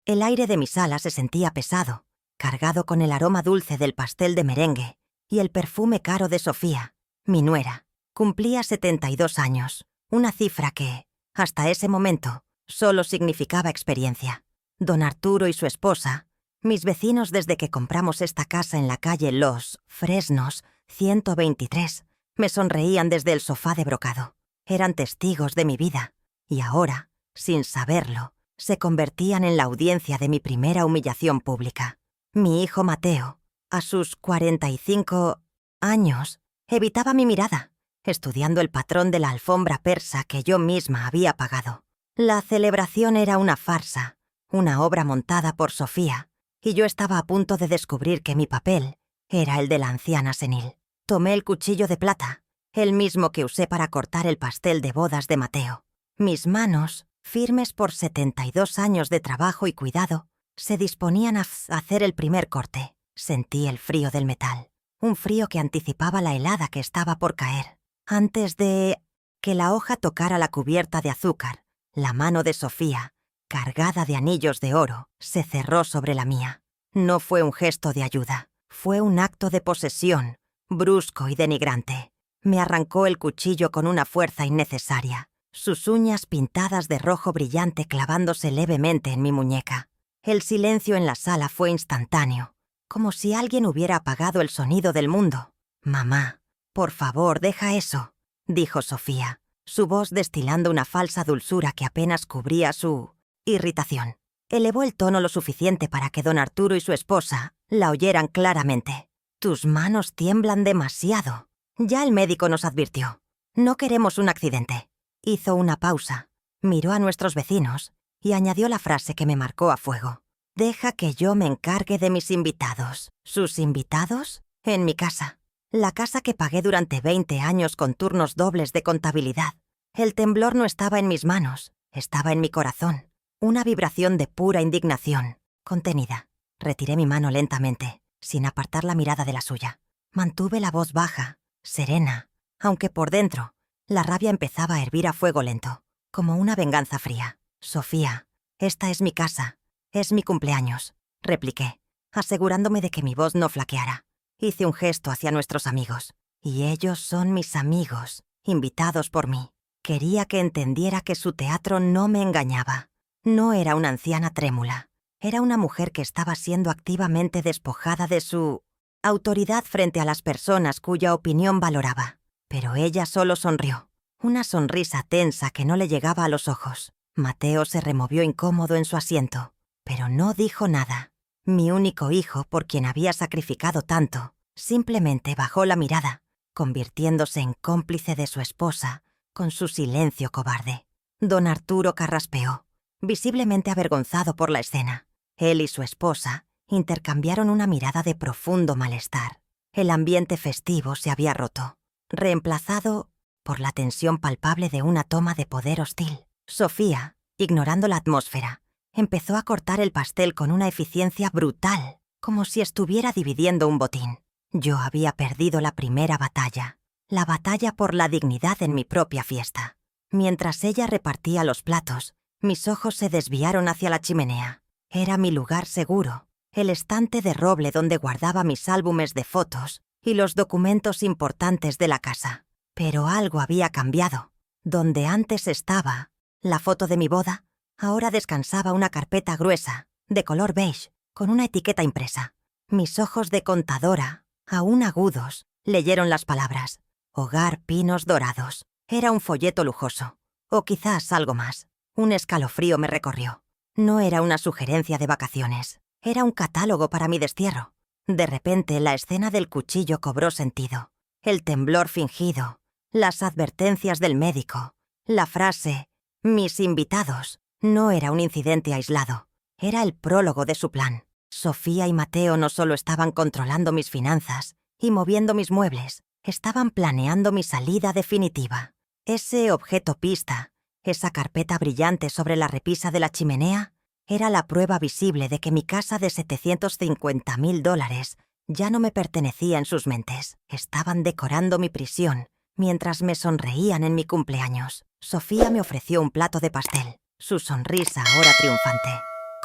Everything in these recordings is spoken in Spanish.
El aire de mi sala se sentía pesado, cargado con el aroma dulce del pastel de merengue y el perfume caro de Sofía, mi nuera. Cumplía 72 años, una cifra que, hasta ese momento, solo significaba experiencia. Don Arturo y su esposa, mis vecinos desde que compramos esta casa en la calle Los Fresnos 123, me sonreían desde el sofá de brocado. Eran testigos de mi vida, y ahora, sin saberlo, se convertían en la audiencia de mi primera humillación pública. Mi hijo Mateo, a sus 45 años, evitaba mi mirada, estudiando el patrón de la alfombra persa que yo misma había pagado. La celebración era una farsa, una obra montada por Sofía, y yo estaba a punto de descubrir que mi papel era el de la anciana senil. Tomé el cuchillo de plata, el mismo que usé para cortar el pastel de bodas de Mateo. Mis manos, firmes por 72 años de trabajo y cuidado, se disponían a hacer el primer corte. Sentí el frío del metal, un frío que anticipaba la helada que estaba por caer. Antes de que la hoja tocara la cubierta de azúcar, la mano de Sofía, cargada de anillos de oro, se cerró sobre la mía. No fue un gesto de ayuda, fue un acto de posesión, brusco y denigrante. Me arrancó el cuchillo con una fuerza innecesaria, sus uñas pintadas de rojo brillante clavándose levemente en mi muñeca. El silencio en la sala fue instantáneo, como si alguien hubiera apagado el sonido del mundo. «Mamá, por favor, deja eso», dijo Sofía, su voz destilando una falsa dulzura que apenas cubría su irritación. Elevó el tono lo suficiente para que don Arturo y su esposa la oyeran claramente. «Tus manos tiemblan demasiado. Ya el médico nos advirtió. No queremos un accidente». Hizo una pausa, miró a nuestros vecinos y añadió la frase que me marcó a fuego. «Deja que yo me encargue de mis invitados». ¿Sus invitados? En mi casa. La casa que pagué durante 20 años con turnos dobles de contabilidad. El temblor no estaba en mis manos, estaba en mi corazón. Una vibración de pura indignación, contenida. Retiré mi mano lentamente, sin apartar la mirada de la suya. Mantuve la voz baja, serena, aunque por dentro, la rabia empezaba a hervir a fuego lento, como una venganza fría. «Sofía, esta es mi casa, es mi cumpleaños», repliqué, asegurándome de que mi voz no flaqueara. Hice un gesto hacia nuestros amigos. «Y ellos son mis amigos, invitados por mí». Quería que entendiera que su teatro no me engañaba. No era una anciana trémula. Era una mujer que estaba siendo activamente despojada de su autoridad frente a las personas cuya opinión valoraba. Pero ella solo sonrió, una sonrisa tensa que no le llegaba a los ojos. Mateo se removió incómodo en su asiento, pero no dijo nada. Mi único hijo, por quien había sacrificado tanto, simplemente bajó la mirada, convirtiéndose en cómplice de su esposa con su silencio cobarde. Don Arturo carraspeó, visiblemente avergonzado por la escena. Él y su esposa intercambiaron una mirada de profundo malestar. El ambiente festivo se había roto, reemplazado por la tensión palpable de una toma de poder hostil. Sofía, ignorando la atmósfera, empezó a cortar el pastel con una eficiencia brutal, como si estuviera dividiendo un botín. Yo había perdido la primera batalla, la batalla por la dignidad en mi propia fiesta. Mientras ella repartía los platos, mis ojos se desviaron hacia la chimenea. Era mi lugar seguro, el estante de roble donde guardaba mis álbumes de fotos y los documentos importantes de la casa. Pero algo había cambiado. Donde antes estaba la foto de mi boda, ahora descansaba una carpeta gruesa, de color beige, con una etiqueta impresa. Mis ojos de contadora, aún agudos, leyeron las palabras: Hogar Pinos Dorados. Era un folleto lujoso, o quizás algo más. Un escalofrío me recorrió. No era una sugerencia de vacaciones, era un catálogo para mi destierro. De repente, la escena del cuchillo cobró sentido. El temblor fingido, las advertencias del médico, la frase «mis invitados», no era un incidente aislado. Era el prólogo de su plan. Sofía y Mateo no solo estaban controlando mis finanzas y moviendo mis muebles, estaban planeando mi salida definitiva. Ese objeto pista, esa carpeta brillante sobre la repisa de la chimenea, era la prueba visible de que mi casa de $750.000 ya no me pertenecía en sus mentes. Estaban decorando mi prisión mientras me sonreían en mi cumpleaños. Sofía me ofreció un plato de pastel, su sonrisa ahora triunfante.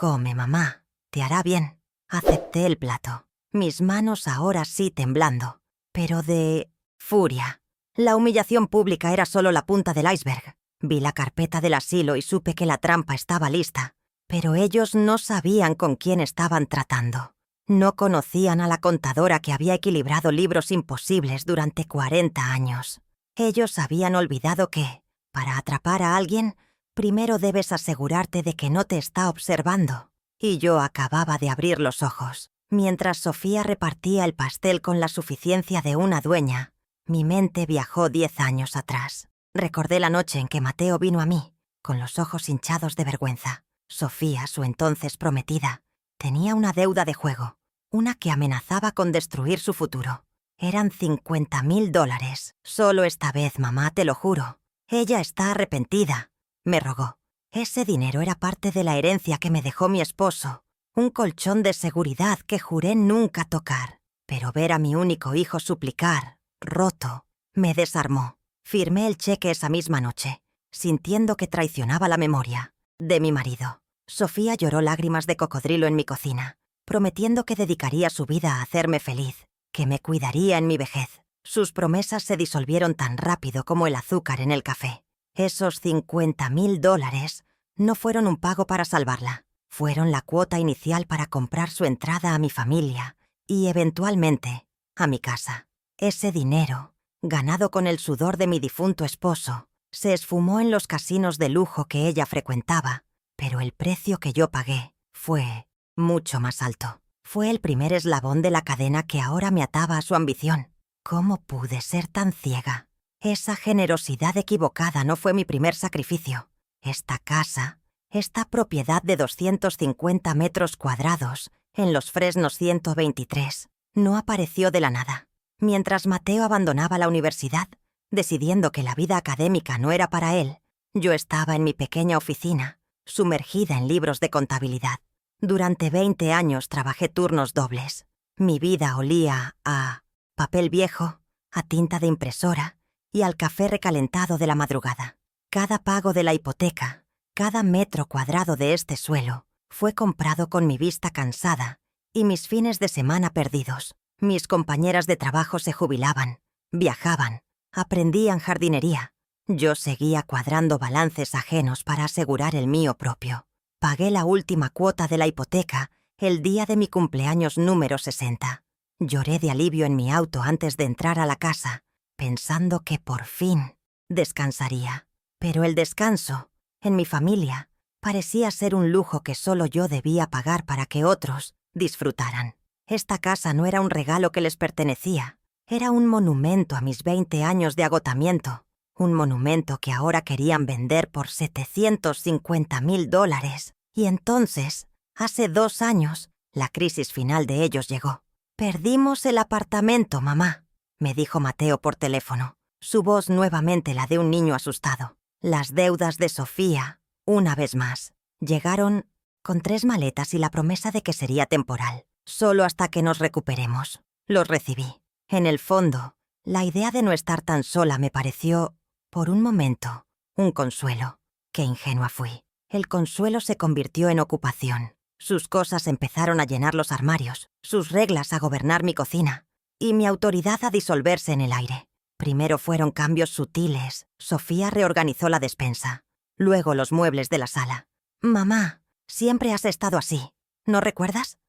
Come, mamá, te hará bien. Acepté el plato, mis manos ahora sí temblando, pero de furia. La humillación pública era solo la punta del iceberg. Vi la carpeta del asilo y supe que la trampa estaba lista, pero ellos no sabían con quién estaban tratando. No conocían a la contadora que había equilibrado libros imposibles durante 40 años. Ellos habían olvidado que, para atrapar a alguien, primero debes asegurarte de que no te está observando. Y yo acababa de abrir los ojos. Mientras Sofía repartía el pastel con la suficiencia de una dueña, mi mente viajó 10 años atrás. Recordé la noche en que Mateo vino a mí, con los ojos hinchados de vergüenza. Sofía, su entonces prometida, tenía una deuda de juego, una que amenazaba con destruir su futuro. Eran $50,000. Solo esta vez, mamá, te lo juro. Ella está arrepentida, me rogó. Ese dinero era parte de la herencia que me dejó mi esposo, un colchón de seguridad que juré nunca tocar. Pero ver a mi único hijo suplicar, roto, me desarmó. Firmé el cheque esa misma noche, sintiendo que traicionaba la memoria de mi marido. Sofía lloró lágrimas de cocodrilo en mi cocina, prometiendo que dedicaría su vida a hacerme feliz, que me cuidaría en mi vejez. Sus promesas se disolvieron tan rápido como el azúcar en el café. Esos $50,000 no fueron un pago para salvarla. Fueron la cuota inicial para comprar su entrada a mi familia y, eventualmente, a mi casa. Ese dinero, ganado con el sudor de mi difunto esposo, se esfumó en los casinos de lujo que ella frecuentaba, pero el precio que yo pagué fue mucho más alto. Fue el primer eslabón de la cadena que ahora me ataba a su ambición. ¿Cómo pude ser tan ciega? Esa generosidad equivocada no fue mi primer sacrificio. Esta casa, esta propiedad de 250 metros cuadrados en Los Fresnos 123, no apareció de la nada. Mientras Mateo abandonaba la universidad, decidiendo que la vida académica no era para él, yo estaba en mi pequeña oficina, sumergida en libros de contabilidad. Durante 20 años trabajé turnos dobles. Mi vida olía a papel viejo, a tinta de impresora y al café recalentado de la madrugada. Cada pago de la hipoteca, cada metro cuadrado de este suelo, fue comprado con mi vista cansada y mis fines de semana perdidos. Mis compañeras de trabajo se jubilaban, viajaban, aprendían jardinería. Yo seguía cuadrando balances ajenos para asegurar el mío propio. Pagué la última cuota de la hipoteca el día de mi cumpleaños número 60. Lloré de alivio en mi auto antes de entrar a la casa, pensando que por fin descansaría. Pero el descanso, en mi familia, parecía ser un lujo que solo yo debía pagar para que otros disfrutaran. Esta casa no era un regalo que les pertenecía, era un monumento a mis 20 años de agotamiento, un monumento que ahora querían vender por $750,000. Y entonces, hace 2 años, la crisis final de ellos llegó. «Perdimos el apartamento, mamá», me dijo Mateo por teléfono, su voz nuevamente la de un niño asustado. Las deudas de Sofía, una vez más, llegaron con 3 maletas y la promesa de que sería temporal, solo hasta que nos recuperemos. Los recibí. En el fondo, la idea de no estar tan sola me pareció, por un momento, un consuelo. Qué ingenua fui. El consuelo se convirtió en ocupación. Sus cosas empezaron a llenar los armarios, sus reglas a gobernar mi cocina, y mi autoridad a disolverse en el aire. Primero fueron cambios sutiles. Sofía reorganizó la despensa, luego los muebles de la sala. «Mamá, siempre has estado así, ¿no recuerdas?»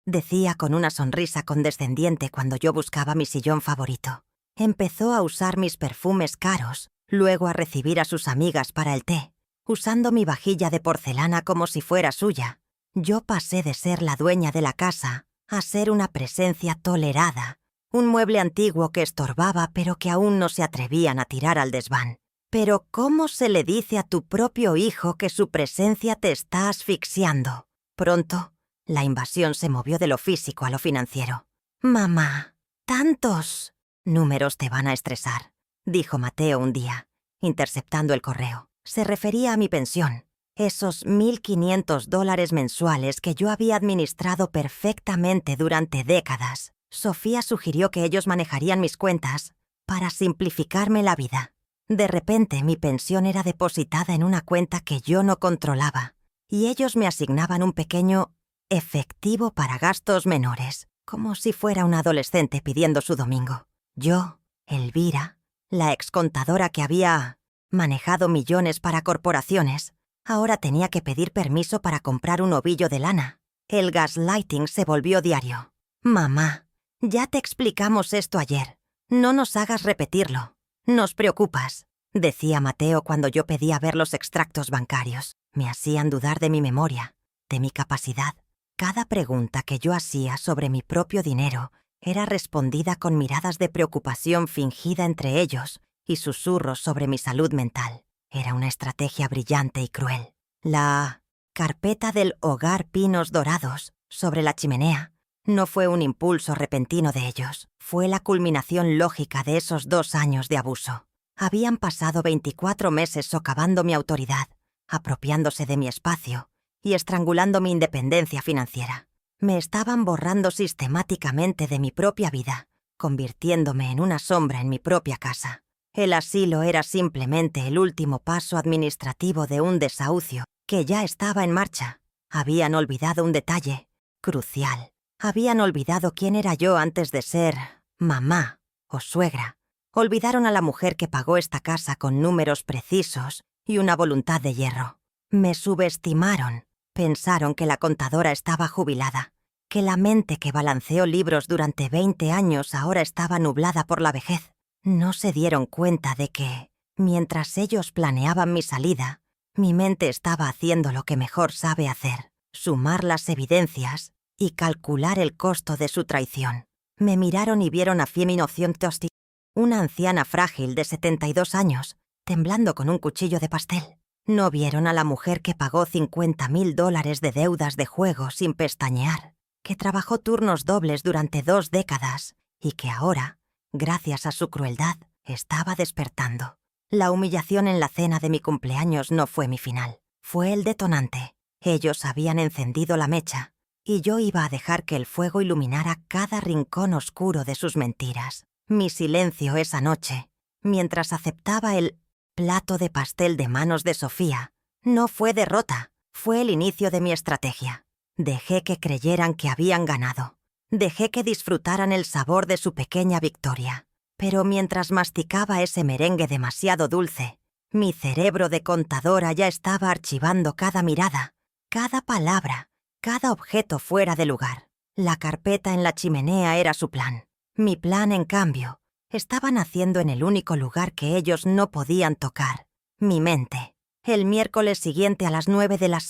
decía con una sonrisa condescendiente cuando yo buscaba mi sillón favorito. Empezó a usar mis perfumes caros, luego a recibir a sus amigas para el té, usando mi vajilla de porcelana como si fuera suya. Yo pasé de ser la dueña de la casa a ser una presencia tolerada, un mueble antiguo que estorbaba pero que aún no se atrevían a tirar al desván. Pero ¿cómo se le dice a tu propio hijo que su presencia te está asfixiando? Pronto, la invasión se movió de lo físico a lo financiero. «Mamá, tantos números te van a estresar», dijo Mateo un día, interceptando el correo. Se refería a mi pensión, esos $1,500 mensuales que yo había administrado perfectamente durante décadas. Sofía sugirió que ellos manejarían mis cuentas para simplificarme la vida. De repente, mi pensión era depositada en una cuenta que yo no controlaba, y ellos me asignaban un pequeño efectivo para gastos menores, como si fuera una adolescente pidiendo su domingo. Yo, Elvira, la excontadora que había manejado millones para corporaciones, ahora tenía que pedir permiso para comprar un ovillo de lana. El gaslighting se volvió diario. «Mamá, ya te explicamos esto ayer. No nos hagas repetirlo. Nos preocupas», decía Mateo cuando yo pedía ver los extractos bancarios. Me hacían dudar de mi memoria, de mi capacidad. Cada pregunta que yo hacía sobre mi propio dinero era respondida con miradas de preocupación fingida entre ellos y susurros sobre mi salud mental. Era una estrategia brillante y cruel. La carpeta del hogar Pinos Dorados sobre la chimenea no fue un impulso repentino de ellos. Fue la culminación lógica de esos 2 años de abuso. Habían pasado 24 meses socavando mi autoridad, apropiándose de mi espacio y estrangulando mi independencia financiera. Me estaban borrando sistemáticamente de mi propia vida, convirtiéndome en una sombra en mi propia casa. El asilo era simplemente el último paso administrativo de un desahucio que ya estaba en marcha. Habían olvidado un detalle crucial. Habían olvidado quién era yo antes de ser mamá o suegra. Olvidaron a la mujer que pagó esta casa con números precisos y una voluntad de hierro. Me subestimaron. Pensaron que la contadora estaba jubilada, que la mente que balanceó libros durante 20 años ahora estaba nublada por la vejez. No se dieron cuenta de que, mientras ellos planeaban mi salida, mi mente estaba haciendo lo que mejor sabe hacer: sumar las evidencias y calcular el costo de su traición. Me miraron y vieron a Fiemino Tosti, una anciana frágil de 72 años, temblando con un cuchillo de pastel. No vieron a la mujer que pagó $50,000 de deudas de juego sin pestañear, que trabajó turnos dobles durante 2 décadas y que ahora, gracias a su crueldad, estaba despertando. La humillación en la cena de mi cumpleaños no fue mi final, fue el detonante. Ellos habían encendido la mecha y yo iba a dejar que el fuego iluminara cada rincón oscuro de sus mentiras. Mi silencio esa noche, mientras aceptaba el plato de pastel de manos de Sofía, no fue derrota, fue el inicio de mi estrategia. Dejé que creyeran que habían ganado. Dejé que disfrutaran el sabor de su pequeña victoria. Pero mientras masticaba ese merengue demasiado dulce, mi cerebro de contadora ya estaba archivando cada mirada, cada palabra, cada objeto fuera de lugar. La carpeta en la chimenea era su plan. Mi plan, en cambio, estaba naciendo en el único lugar que ellos no podían tocar: mi mente. El miércoles siguiente a las 9 de la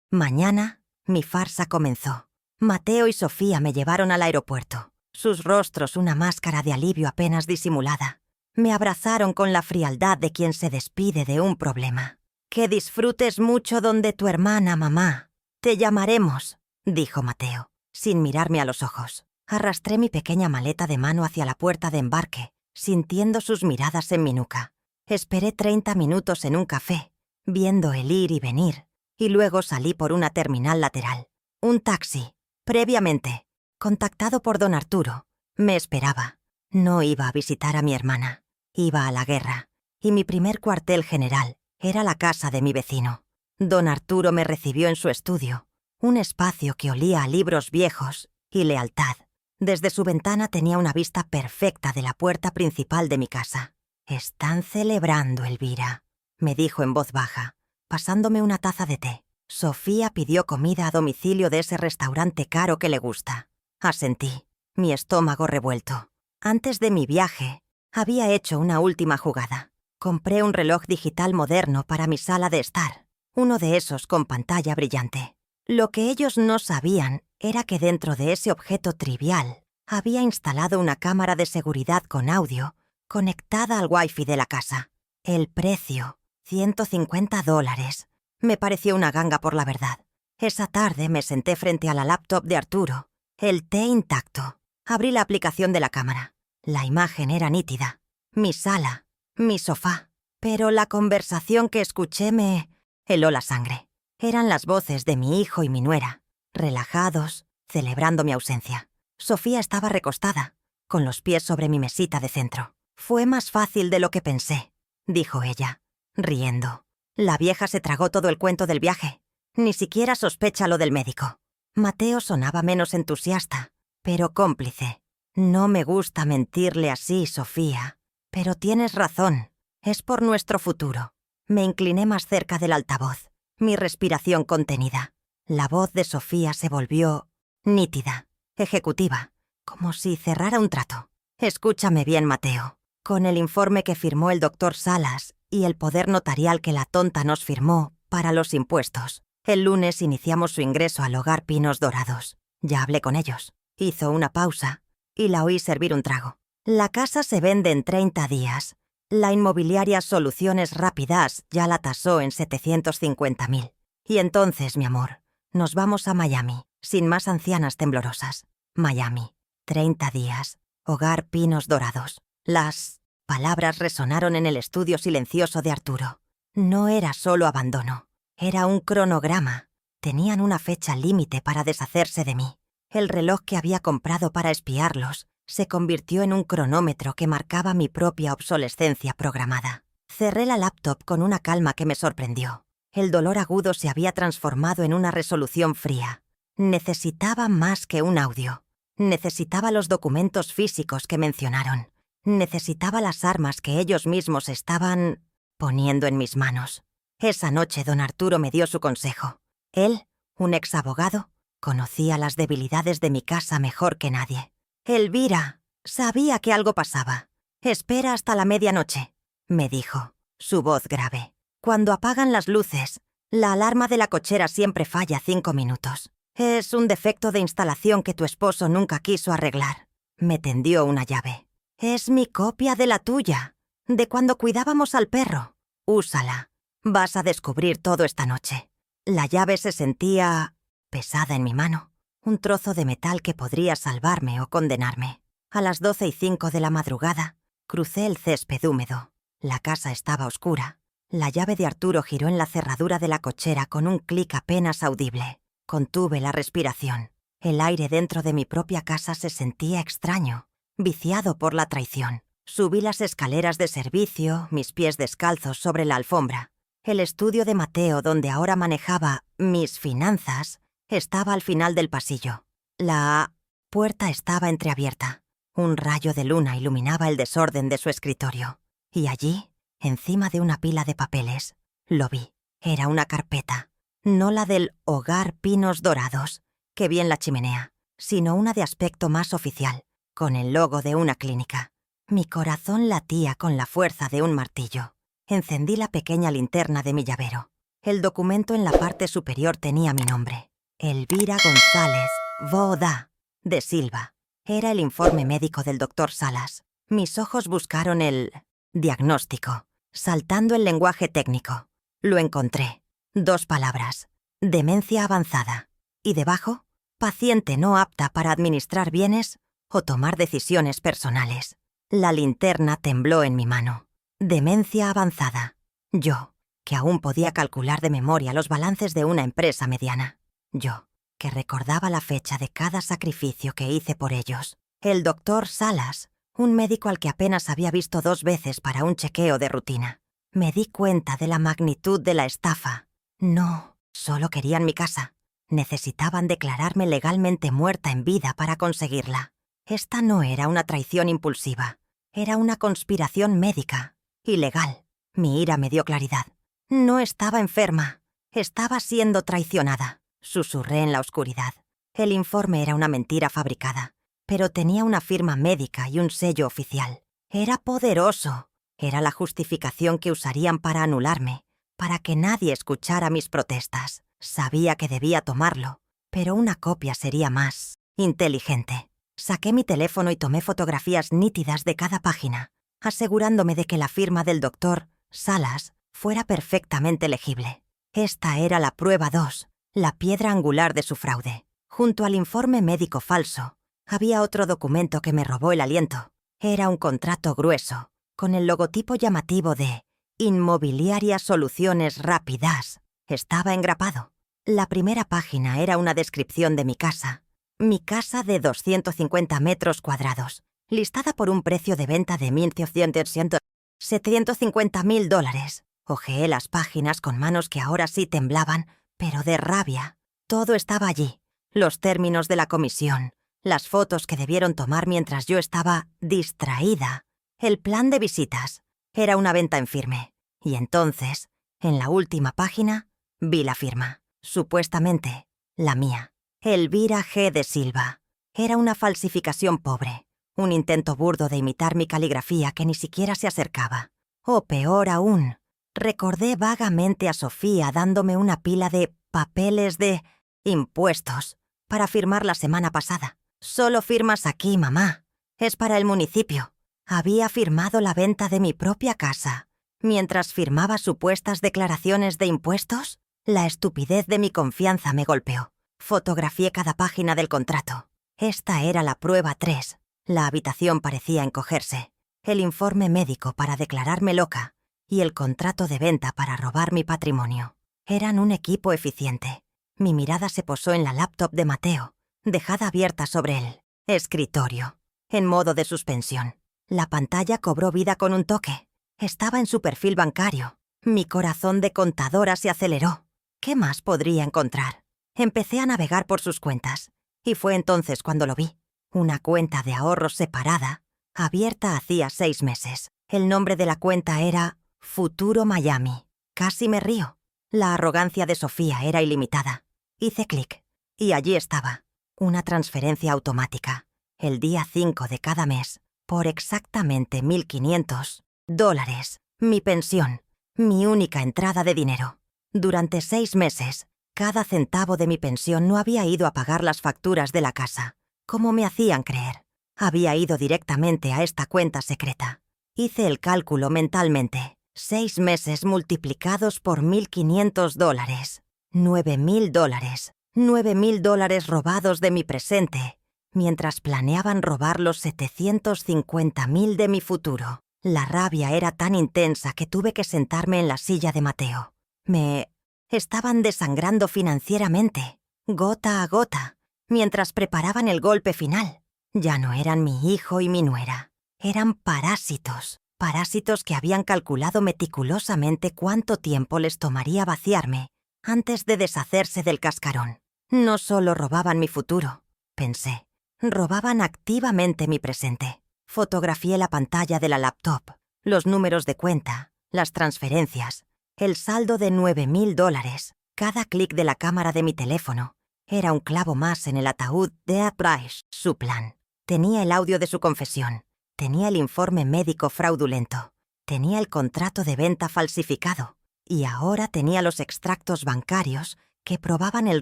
mañana, mi farsa comenzó. Mateo y Sofía me llevaron al aeropuerto, sus rostros una máscara de alivio apenas disimulada. Me abrazaron con la frialdad de quien se despide de un problema. «Que disfrutes mucho donde tu hermana, mamá. Te llamaremos», dijo Mateo, sin mirarme a los ojos. Arrastré mi pequeña maleta de mano hacia la puerta de embarque, sintiendo sus miradas en mi nuca. Esperé 30 minutos en un café, viendo el ir y venir, y luego salí por una terminal lateral. Un taxi, previamente contactado por don Arturo, me esperaba. No iba a visitar a mi hermana, iba a la guerra, y mi primer cuartel general era la casa de mi vecino. Don Arturo me recibió en su estudio, un espacio que olía a libros viejos y lealtad. Desde su ventana tenía una vista perfecta de la puerta principal de mi casa. «Están celebrando, Elvira», me dijo en voz baja, pasándome una taza de té. «Sofía pidió comida a domicilio de ese restaurante caro que le gusta». Asentí, mi estómago revuelto. Antes de mi viaje, había hecho una última jugada. Compré un reloj digital moderno para mi sala de estar, uno de esos con pantalla brillante. Lo que ellos no sabían era que dentro de ese objeto trivial había instalado una cámara de seguridad con audio conectada al wifi de la casa. El precio, $150. Me pareció una ganga por la verdad. Esa tarde me senté frente a la laptop de Arturo, el té intacto. Abrí la aplicación de la cámara. La imagen era nítida. Mi sala, mi sofá. Pero la conversación que escuché me heló la sangre. Eran las voces de mi hijo y mi nuera, relajados, celebrando mi ausencia. Sofía estaba recostada, con los pies sobre mi mesita de centro. «Fue más fácil de lo que pensé», dijo ella, riendo. «La vieja se tragó todo el cuento del viaje. Ni siquiera sospecha lo del médico. Mateo sonaba menos entusiasta, pero cómplice. No me gusta mentirle así, Sofía. Pero tienes razón. Es por nuestro futuro. Me incliné más cerca del altavoz, mi respiración contenida. La voz de Sofía se volvió nítida, ejecutiva, como si cerrara un trato. Escúchame bien, Mateo. Con el informe que firmó el doctor Salas y el poder notarial que la tonta nos firmó para los impuestos, el lunes iniciamos su ingreso al Hogar Pinos Dorados. Ya hablé con ellos. Hizo una pausa y la oí servir un trago. La casa se vende en 30 días. La inmobiliaria Soluciones Rápidas ya la tasó en 750.000. Y entonces, mi amor, nos vamos a Miami, sin más ancianas temblorosas. Miami, 30 días, Hogar Pinos Dorados. Las palabras resonaron en el estudio silencioso de Arturo. No era solo abandono, era un cronograma. Tenían una fecha límite para deshacerse de mí. El reloj que había comprado para espiarlos se convirtió en un cronómetro que marcaba mi propia obsolescencia programada. Cerré la laptop con una calma que me sorprendió. El dolor agudo se había transformado en una resolución fría. Necesitaba más que un audio. Necesitaba los documentos físicos que mencionaron. Necesitaba las armas que ellos mismos estaban poniendo en mis manos. Esa noche don Arturo me dio su consejo. Él, un exabogado, conocía las debilidades de mi casa mejor que nadie. Elvira, sabía que algo pasaba. Espera hasta la medianoche, me dijo, su voz grave. Cuando apagan las luces, la alarma de la cochera siempre falla 5 minutos. Es un defecto de instalación que tu esposo nunca quiso arreglar. Me tendió una llave. Es mi copia de la tuya, de cuando cuidábamos al perro. Úsala. Vas a descubrir todo esta noche. La llave se sentía pesada en mi mano. Un trozo de metal que podría salvarme o condenarme. A las 12:05 de la madrugada, crucé el césped húmedo. La casa estaba oscura. La llave de Arturo giró en la cerradura de la cochera con un clic apenas audible. Contuve la respiración. El aire dentro de mi propia casa se sentía extraño, viciado por la traición. Subí las escaleras de servicio, mis pies descalzos sobre la alfombra. El estudio de Mateo, donde ahora manejaba mis finanzas, estaba al final del pasillo. La puerta estaba entreabierta. Un rayo de luna iluminaba el desorden de su escritorio. Y allí, encima de una pila de papeles, lo vi. Era una carpeta. No la del Hogar Pinos Dorados, que vi en la chimenea, sino una de aspecto más oficial, con el logo de una clínica. Mi corazón latía con la fuerza de un martillo. Encendí la pequeña linterna de mi llavero. El documento en la parte superior tenía mi nombre. Elvira González Boda de Silva. Era el informe médico del doctor Salas. Mis ojos buscaron el diagnóstico, saltando el lenguaje técnico. Lo encontré. 2 palabras. Demencia avanzada. Y debajo, paciente no apta para administrar bienes o tomar decisiones personales. La linterna tembló en mi mano. Demencia avanzada. Yo, que aún podía calcular de memoria los balances de una empresa mediana. Yo, que recordaba la fecha de cada sacrificio que hice por ellos. El doctor Salas, un médico al que apenas había visto 2 veces para un chequeo de rutina. Me di cuenta de la magnitud de la estafa. No, solo querían mi casa. Necesitaban declararme legalmente muerta en vida para conseguirla. Esta no era una traición impulsiva. Era una conspiración médica, ilegal. Mi ira me dio claridad. No estaba enferma. Estaba siendo traicionada. Susurré en la oscuridad. El informe era una mentira fabricada, pero tenía una firma médica y un sello oficial. Era poderoso. Era la justificación que usarían para anularme, para que nadie escuchara mis protestas. Sabía que debía tomarlo, pero una copia sería más inteligente. Saqué mi teléfono y tomé fotografías nítidas de cada página, asegurándome de que la firma del doctor Salas fuera perfectamente legible. Esta era la prueba 2, la piedra angular de su fraude. Junto al informe médico falso, había otro documento que me robó el aliento. Era un contrato grueso, con el logotipo llamativo de Inmobiliaria Soluciones Rápidas. Estaba engrapado. La primera página era una descripción de mi casa. Mi casa de 250 metros cuadrados, listada por un precio de venta de $750.000. Hojeé las páginas con manos que ahora sí temblaban pero de rabia. Todo estaba allí. Los términos de la comisión, las fotos que debieron tomar mientras yo estaba distraída, el plan de visitas. Era una venta en firme. Y entonces, en la última página, vi la firma. Supuestamente, la mía. Elvira G. de Silva. Era una falsificación pobre. Un intento burdo de imitar mi caligrafía que ni siquiera se acercaba. O peor aún, recordé vagamente a Sofía dándome una pila de papeles de impuestos para firmar la semana pasada. Solo firmas aquí, mamá. Es para el municipio. Había firmado la venta de mi propia casa. Mientras firmaba supuestas declaraciones de impuestos, la estupidez de mi confianza me golpeó. Fotografié cada página del contrato. Esta era la prueba 3. La habitación parecía encogerse. El informe médico para declararme loca y el contrato de venta para robar mi patrimonio. Eran un equipo eficiente. Mi mirada se posó en la laptop de Mateo, dejada abierta sobre el escritorio, en modo de suspensión. La pantalla cobró vida con un toque. Estaba en su perfil bancario. Mi corazón de contadora se aceleró. ¿Qué más podría encontrar? Empecé a navegar por sus cuentas, y fue entonces cuando lo vi. Una cuenta de ahorros separada, abierta hacía 6 meses. El nombre de la cuenta era Futuro Miami. Casi me río. La arrogancia de Sofía era ilimitada. Hice clic, y allí estaba. Una transferencia automática. El día 5 de cada mes, por exactamente $1,500. Mi pensión, mi única entrada de dinero. Durante 6 meses, cada centavo de mi pensión no había ido a pagar las facturas de la casa, como me hacían creer. Había ido directamente a esta cuenta secreta. Hice el cálculo mentalmente. 6 meses multiplicados por $1,500. $9,000. $9,000 robados de mi presente, mientras planeaban robar los $750,000 de mi futuro. La rabia era tan intensa que tuve que sentarme en la silla de Mateo. Me estaban desangrando financieramente, gota a gota, mientras preparaban el golpe final. Ya no eran mi hijo y mi nuera. Eran parásitos. Parásitos que habían calculado meticulosamente cuánto tiempo les tomaría vaciarme antes de deshacerse del cascarón. No solo robaban mi futuro, pensé. Robaban activamente mi presente. Fotografié la pantalla de la laptop, los números de cuenta, las transferencias, el saldo de $9,000. Cada clic de la cámara de mi teléfono era un clavo más en el ataúd de A. Price, su plan. Tenía el audio de su confesión. Tenía el informe médico fraudulento. Tenía el contrato de venta falsificado. Y ahora tenía los extractos bancarios que probaban el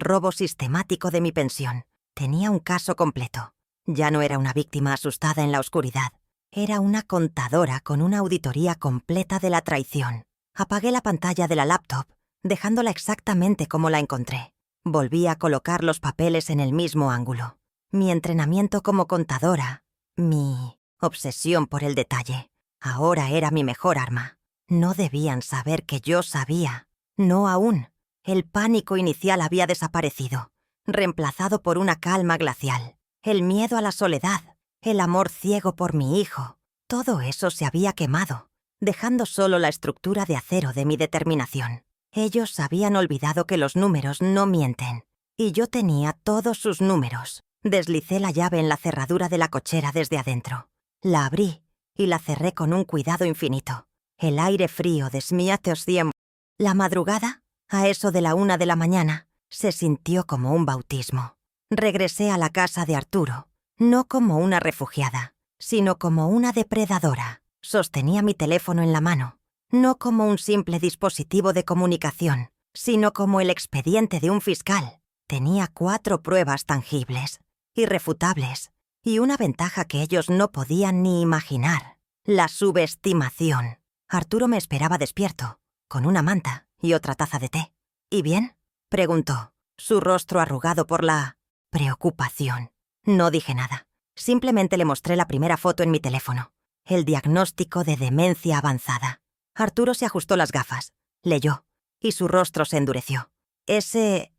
robo sistemático de mi pensión. Tenía un caso completo. Ya no era una víctima asustada en la oscuridad. Era una contadora con una auditoría completa de la traición. Apagué la pantalla de la laptop, dejándola exactamente como la encontré. Volví a colocar los papeles en el mismo ángulo. Mi entrenamiento como contadora, mi obsesión por el detalle, ahora era mi mejor arma. No debían saber que yo sabía. No aún. El pánico inicial había desaparecido, reemplazado por una calma glacial. El miedo a la soledad, el amor ciego por mi hijo, todo eso se había quemado, dejando solo la estructura de acero de mi determinación. Ellos habían olvidado que los números no mienten, y yo tenía todos sus números. Deslicé la llave en la cerradura de la cochera desde adentro. La abrí y la cerré con un cuidado infinito. El aire frío de Smiatosiem. La madrugada, a eso de la 1 de la mañana, se sintió como un bautismo. Regresé a la casa de Arturo, no como una refugiada, sino como una depredadora. Sostenía mi teléfono en la mano, no como un simple dispositivo de comunicación, sino como el expediente de un fiscal. Tenía 4 pruebas tangibles, irrefutables, y una ventaja que ellos no podían ni imaginar: la subestimación. Arturo me esperaba despierto, con una manta y otra taza de té. ¿Y bien?, preguntó, su rostro arrugado por la preocupación. No dije nada. Simplemente le mostré la primera foto en mi teléfono. El diagnóstico de demencia avanzada. Arturo se ajustó las gafas, leyó, y su rostro se endureció. Ese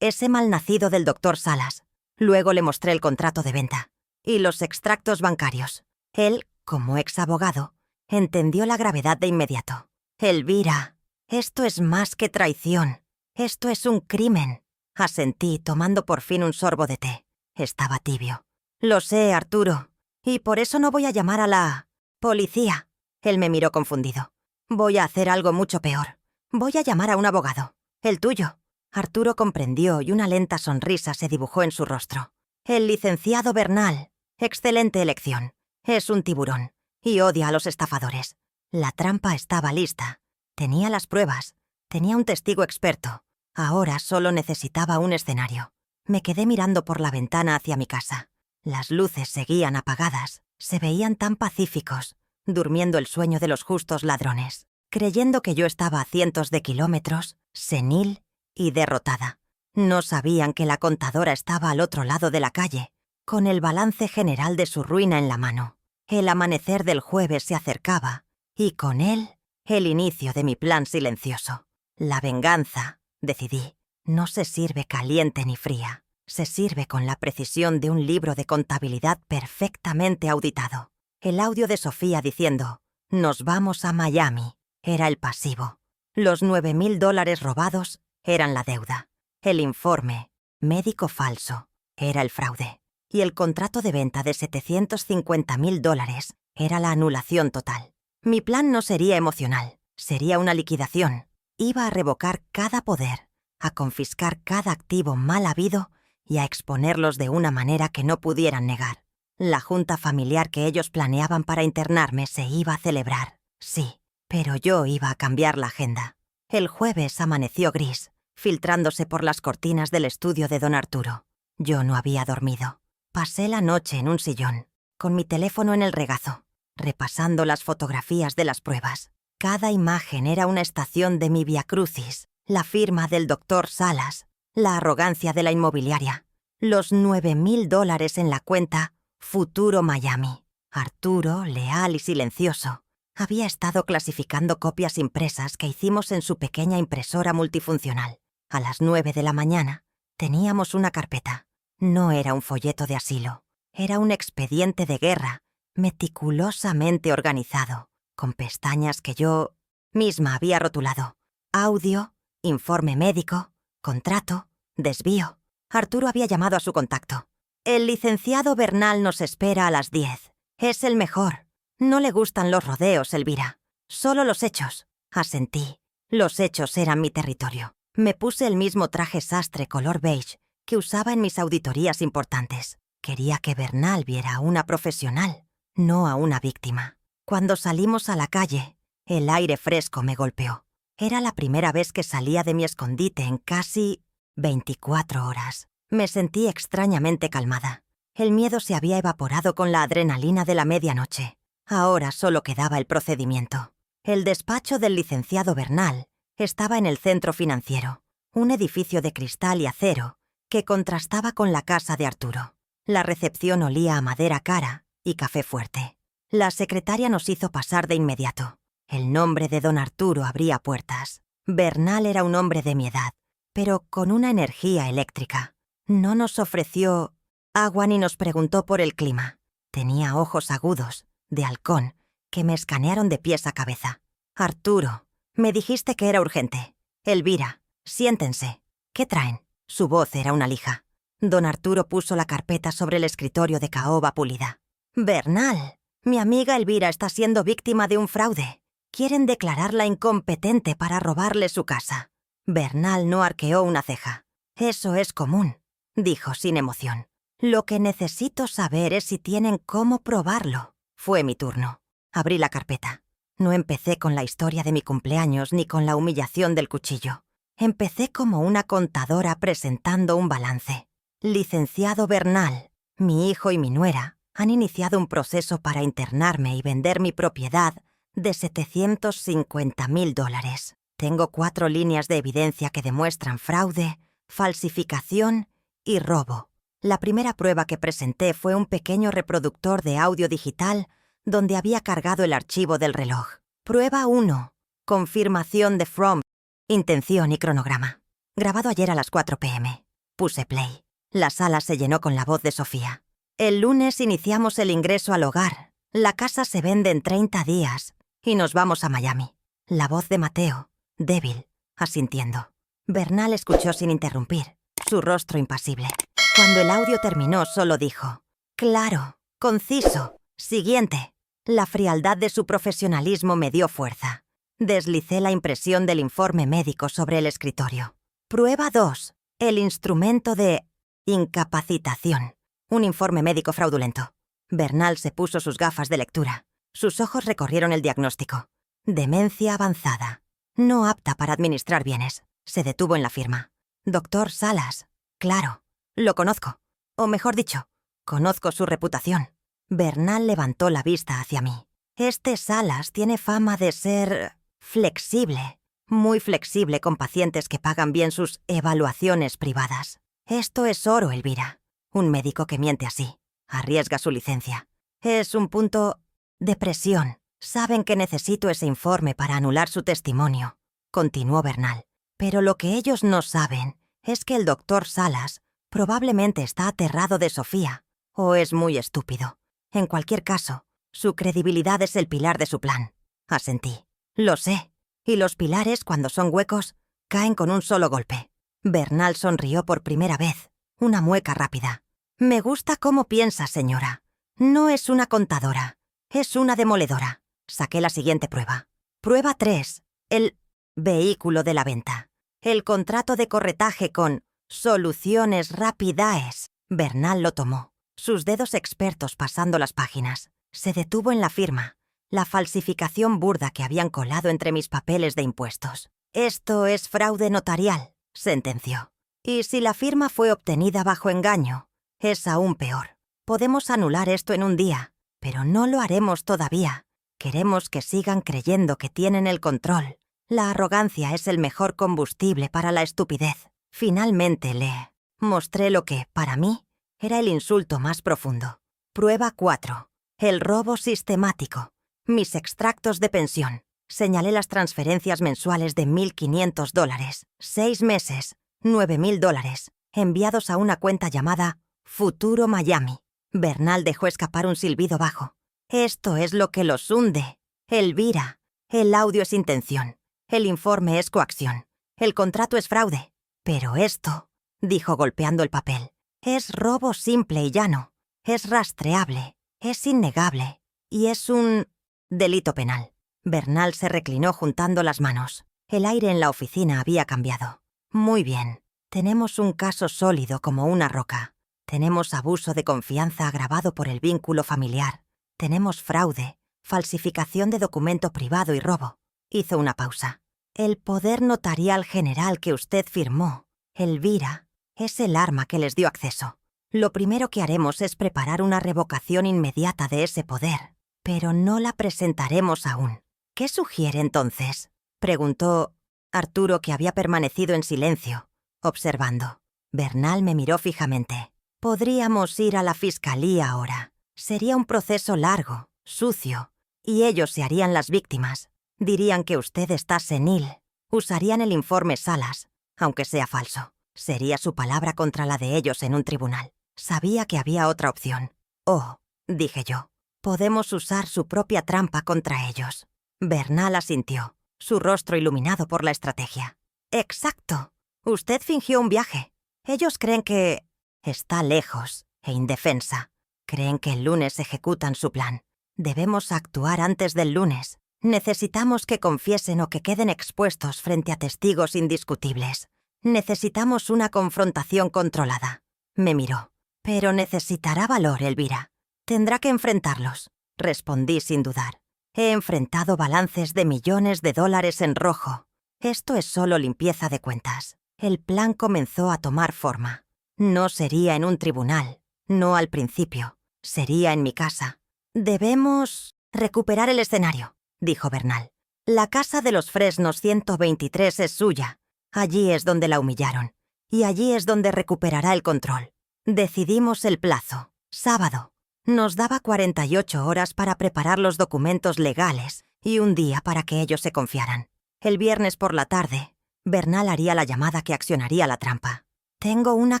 malnacido del doctor Salas. Luego le mostré el contrato de venta y los extractos bancarios. Él, como ex abogado, entendió la gravedad de inmediato. Elvira, esto es más que traición. Esto es un crimen, asentí, tomando por fin un sorbo de té. Estaba tibio. Lo sé, Arturo. Y por eso no voy a llamar a la policía. Él me miró confundido. Voy a hacer algo mucho peor. Voy a llamar a un abogado. El tuyo. Arturo comprendió y una lenta sonrisa se dibujó en su rostro. El licenciado Bernal. Excelente elección. Es un tiburón y odia a los estafadores. La trampa estaba lista. Tenía las pruebas. Tenía un testigo experto. Ahora solo necesitaba un escenario. Me quedé mirando por la ventana hacia mi casa. Las luces seguían apagadas. Se veían tan pacíficos, durmiendo el sueño de los justos ladrones, creyendo que yo estaba a cientos de kilómetros, senil y derrotada. No sabían que la contadora estaba al otro lado de la calle, con el balance general de su ruina en la mano. El amanecer del jueves se acercaba, y con él, el inicio de mi plan silencioso. La venganza, decidí, no se sirve caliente ni fría. Se sirve con la precisión de un libro de contabilidad perfectamente auditado. El audio de Sofía diciendo, «Nos vamos a Miami», era el pasivo. Los $9,000 robados eran la deuda. El informe, médico falso, era el fraude. Y el contrato de venta de $750,000 era la anulación total. Mi plan no sería emocional, sería una liquidación. Iba a revocar cada poder, a confiscar cada activo mal habido y a exponerlos de una manera que no pudieran negar. La junta familiar que ellos planeaban para internarme se iba a celebrar, sí, pero yo iba a cambiar la agenda. El jueves amaneció gris, filtrándose por las cortinas del estudio de don Arturo. Yo no había dormido. Pasé la noche en un sillón, con mi teléfono en el regazo, repasando las fotografías de las pruebas. Cada imagen era una estación de mi viacrucis, la firma del doctor Salas, la arrogancia de la inmobiliaria, los $9,000 en la cuenta Futuro Miami. Arturo, leal y silencioso, había estado clasificando copias impresas que hicimos en su pequeña impresora multifuncional. A las 9 de la mañana teníamos una carpeta. No era un folleto de asilo, era un expediente de guerra, meticulosamente organizado, con pestañas que yo misma había rotulado. Audio, informe médico, contrato, desvío. Arturo había llamado a su contacto. «El licenciado Bernal nos espera a las 10. Es el mejor. No le gustan los rodeos, Elvira. Solo los hechos». Asentí. Los hechos eran mi territorio. Me puse el mismo traje sastre color beige que usaba en mis auditorías importantes. Quería que Bernal viera a una profesional, no a una víctima. Cuando salimos a la calle, el aire fresco me golpeó. Era la primera vez que salía de mi escondite en casi 24 horas. Me sentí extrañamente calmada. El miedo se había evaporado con la adrenalina de la medianoche. Ahora solo quedaba el procedimiento. El despacho del licenciado Bernal estaba en el centro financiero, un edificio de cristal y acero que contrastaba con la casa de Arturo. La recepción olía a madera cara y café fuerte. La secretaria nos hizo pasar de inmediato. El nombre de don Arturo abría puertas. Bernal era un hombre de mi edad, pero con una energía eléctrica. No nos ofreció agua ni nos preguntó por el clima. Tenía ojos agudos, de halcón, que me escanearon de pies a cabeza. «Arturo, me dijiste que era urgente. Elvira, siéntense. ¿Qué traen?» Su voz era una lija. Don Arturo puso la carpeta sobre el escritorio de caoba pulida. «Bernal, mi amiga Elvira está siendo víctima de un fraude. Quieren declararla incompetente para robarle su casa». Bernal no arqueó una ceja. «Eso es común», dijo sin emoción. «Lo que necesito saber es si tienen cómo probarlo». Fue mi turno. Abrí la carpeta. No empecé con la historia de mi cumpleaños ni con la humillación del cuchillo. Empecé como una contadora presentando un balance. «Licenciado Bernal, mi hijo y mi nuera han iniciado un proceso para internarme y vender mi propiedad de $750,000. Tengo 4 líneas de evidencia que demuestran fraude, falsificación y robo. La primera prueba que presenté fue un pequeño reproductor de audio digital donde había cargado el archivo del reloj. Prueba 1. Confirmación de From. Intención y cronograma. Grabado ayer a las 4 p.m. Puse play. La sala se llenó con la voz de Sofía. «El lunes iniciamos el ingreso al hogar. La casa se vende en 30 días y nos vamos a Miami». La voz de Mateo, débil, asintiendo. Bernal escuchó sin interrumpir, su rostro impasible. Cuando el audio terminó, solo dijo: «Claro, conciso, siguiente». La frialdad de su profesionalismo me dio fuerza. Deslicé la impresión del informe médico sobre el escritorio. Prueba 2. El instrumento de incapacitación. Un informe médico fraudulento. Bernal se puso sus gafas de lectura. Sus ojos recorrieron el diagnóstico. Demencia avanzada. No apta para administrar bienes. Se detuvo en la firma. Doctor Salas. Claro, lo conozco. O mejor dicho, conozco su reputación. Bernal levantó la vista hacia mí. Este Salas tiene fama de ser flexible. Muy flexible con pacientes que pagan bien sus evaluaciones privadas. Esto es oro, Elvira. Un médico que miente así arriesga su licencia. Es un punto de presión. Saben que necesito ese informe para anular su testimonio, continuó Bernal. Pero lo que ellos no saben es que el doctor Salas probablemente está aterrado de Sofía, o es muy estúpido. En cualquier caso, su credibilidad es el pilar de su plan. Asentí. Lo sé. Y los pilares, cuando son huecos, caen con un solo golpe. Bernal sonrió por primera vez, una mueca rápida. Me gusta cómo piensa, señora. No es una contadora, es una demoledora. Saqué la siguiente prueba. Prueba 3. El vehículo de la venta. El contrato de corretaje con Soluciones Rapidaes. Bernal lo tomó, sus dedos expertos pasando las páginas. Se detuvo en la firma, la falsificación burda que habían colado entre mis papeles de impuestos. Esto es fraude notarial, sentenció. Y si la firma fue obtenida bajo engaño, es aún peor. Podemos anular esto en un día, pero no lo haremos todavía. Queremos que sigan creyendo que tienen el control. La arrogancia es el mejor combustible para la estupidez. Finalmente le mostré lo que, para mí, era el insulto más profundo. Prueba 4. El robo sistemático. Mis extractos de pensión. Señalé las transferencias mensuales de $1.500. 6 meses, $9.000, enviados a una cuenta llamada Futuro Miami. Bernal dejó escapar un silbido bajo. Esto es lo que los hunde. Elvira, el audio es intención. El informe es coacción. El contrato es fraude. Pero esto, dijo golpeando el papel, es robo simple y llano. Es rastreable, es innegable y es un delito penal. Bernal se reclinó juntando las manos. El aire en la oficina había cambiado. Muy bien. Tenemos un caso sólido como una roca. Tenemos abuso de confianza agravado por el vínculo familiar. Tenemos fraude, falsificación de documento privado y robo. Hizo una pausa. El poder notarial general que usted firmó, Elvira, es el arma que les dio acceso. Lo primero que haremos es preparar una revocación inmediata de ese poder, pero no la presentaremos aún. ¿Qué sugiere entonces?, preguntó Arturo, que había permanecido en silencio, observando. Bernal me miró fijamente. Podríamos ir a la fiscalía ahora. Sería un proceso largo, sucio, y ellos se harían las víctimas. Dirían que usted está senil. Usarían el informe Salas, aunque sea falso. Sería su palabra contra la de ellos en un tribunal. Sabía que había otra opción. Oh, dije yo, podemos usar su propia trampa contra ellos. Bernal asintió, su rostro iluminado por la estrategia. Exacto. Usted fingió un viaje. Ellos creen que está lejos e indefensa. Creen que el lunes ejecutan su plan. Debemos actuar antes del lunes. Necesitamos que confiesen o que queden expuestos frente a testigos indiscutibles. Necesitamos una confrontación controlada. Me miró. Pero necesitará valor, Elvira. Tendrá que enfrentarlos, respondí sin dudar. He enfrentado balances de millones de dólares en rojo. Esto es solo limpieza de cuentas. El plan comenzó a tomar forma. No sería en un tribunal, no al principio. Sería en mi casa. Debemos recuperar el escenario, dijo Bernal. La casa de los Fresnos 123 es suya. Allí es donde la humillaron. Y allí es donde recuperará el control. Decidimos el plazo. Sábado. Nos daba 48 horas para preparar los documentos legales y un día para que ellos se confiaran. El viernes por la tarde, Bernal haría la llamada que accionaría la trampa. Tengo una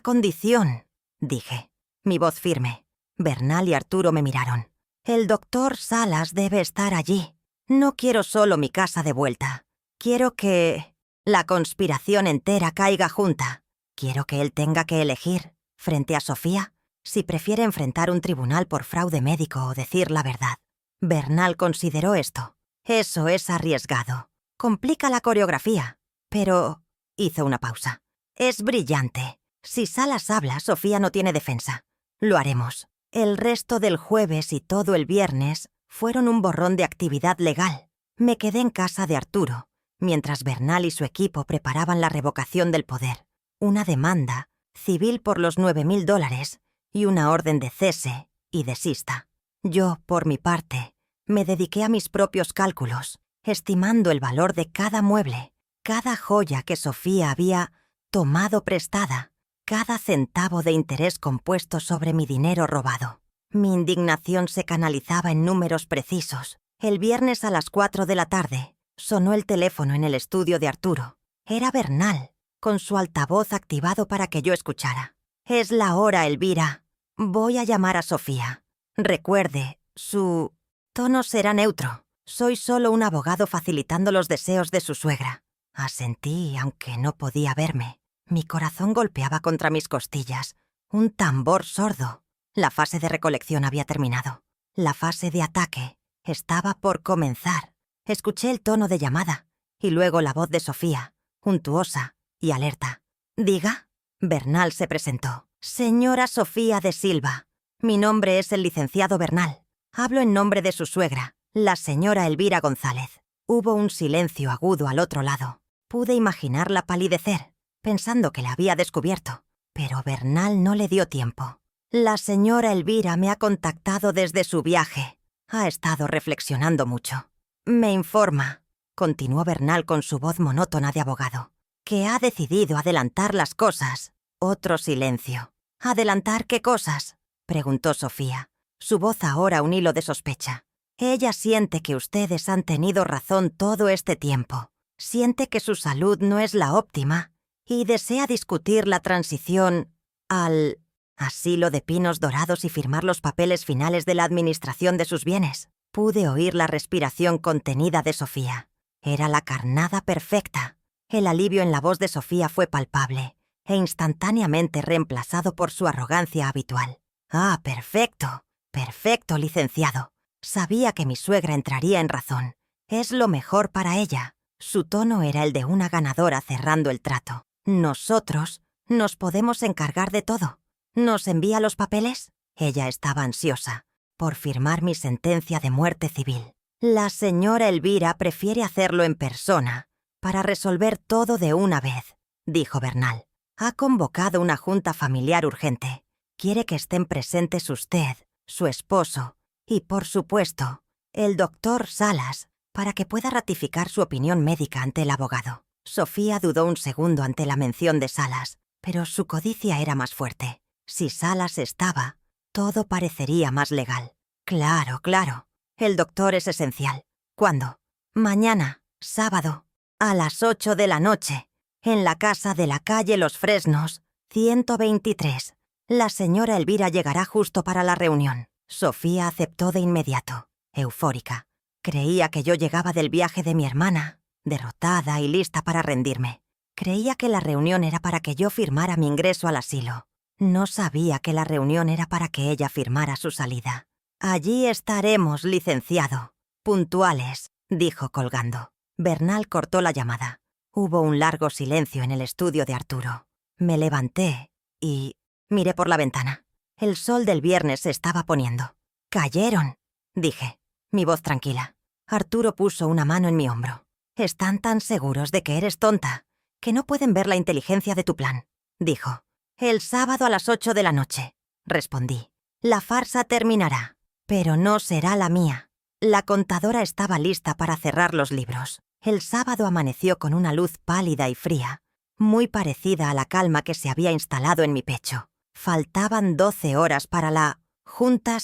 condición, dije. Mi voz firme. Bernal y Arturo me miraron. El doctor Salas debe estar allí. No quiero solo mi casa de vuelta. Quiero que La conspiración entera caiga junta. Quiero que él tenga que elegir, frente a Sofía, si prefiere enfrentar un tribunal por fraude médico o decir la verdad. Bernal consideró esto. Eso es arriesgado. Complica la coreografía. Pero... hizo una pausa. Es brillante. Si Salas habla, Sofía no tiene defensa. Lo haremos. El resto del jueves y todo el viernes fueron un borrón de actividad legal. Me quedé en casa de Arturo, mientras Bernal y su equipo preparaban la revocación del poder, una demanda civil por los $9.000 y una orden de cese y desista. Yo, por mi parte, me dediqué a mis propios cálculos, estimando el valor de cada mueble, cada joya que Sofía había tomado prestada, cada centavo de interés compuesto sobre mi dinero robado. Mi indignación se canalizaba en números precisos. El viernes a las 4 de la tarde sonó el teléfono en el estudio de Arturo. Era Bernal, con su altavoz activado para que yo escuchara. «Es la hora, Elvira. Voy a llamar a Sofía. Recuerde, su tono será neutro. Soy solo un abogado facilitando los deseos de su suegra». Asentí, aunque no podía verme. Mi corazón golpeaba contra mis costillas. Un tambor sordo. La fase de recolección había terminado. La fase de ataque estaba por comenzar. Escuché el tono de llamada y luego la voz de Sofía, untuosa y alerta. «Diga». Bernal se presentó. «Señora Sofía de Silva. Mi nombre es el licenciado Bernal. Hablo en nombre de su suegra, la señora Elvira González». Hubo un silencio agudo al otro lado. Pude imaginarla palidecer, pensando que la había descubierto, pero Bernal no le dio tiempo. «La señora Elvira me ha contactado desde su viaje. Ha estado reflexionando mucho. Me informa», continuó Bernal con su voz monótona de abogado, «que ha decidido adelantar las cosas». Otro silencio. «¿Adelantar qué cosas?», preguntó Sofía, su voz ahora un hilo de sospecha. «Ella siente que ustedes han tenido razón todo este tiempo. Siente que su salud no es la óptima y desea discutir la transición al asilo de Pinos Dorados y firmar los papeles finales de la administración de sus bienes». Pude oír la respiración contenida de Sofía. Era la carnada perfecta. El alivio en la voz de Sofía fue palpable e instantáneamente reemplazado por su arrogancia habitual. «Ah, perfecto, perfecto, licenciado. Sabía que mi suegra entraría en razón. Es lo mejor para ella». Su tono era el de una ganadora cerrando el trato. «Nosotros nos podemos encargar de todo. ¿Nos envía los papeles?». Ella estaba ansiosa por firmar mi sentencia de muerte civil. «La señora Elvira prefiere hacerlo en persona para resolver todo de una vez», dijo Bernal. «Ha convocado una junta familiar urgente. Quiere que estén presentes usted, su esposo y, por supuesto, el doctor Salas, para que pueda ratificar su opinión médica ante el abogado». Sofía dudó un segundo ante la mención de Salas, pero su codicia era más fuerte. Si Salas estaba, todo parecería más legal. «Claro, claro. El doctor es esencial. ¿Cuándo?» «Mañana, sábado, a las 8 de la noche, en la casa de la calle Los Fresnos, 123. La señora Elvira llegará justo para la reunión». Sofía aceptó de inmediato, eufórica. Creía que yo llegaba del viaje de mi hermana, derrotada y lista para rendirme. Creía que la reunión era para que yo firmara mi ingreso al asilo. No sabía que la reunión era para que ella firmara su salida. «Allí estaremos, licenciado. Puntuales», dijo colgando. Bernal cortó la llamada. Hubo un largo silencio en el estudio de Arturo. Me levanté y miré por la ventana. El sol del viernes se estaba poniendo. «Cayeron», dije, mi voz tranquila. Arturo puso una mano en mi hombro. «Están tan seguros de que eres tonta que no pueden ver la inteligencia de tu plan», dijo. «El sábado a las 8 de la noche», respondí. «La farsa terminará, pero no será la mía». La contadora estaba lista para cerrar los libros. El sábado amaneció con una luz pálida y fría, muy parecida a la calma que se había instalado en mi pecho. Faltaban 12 horas para la junta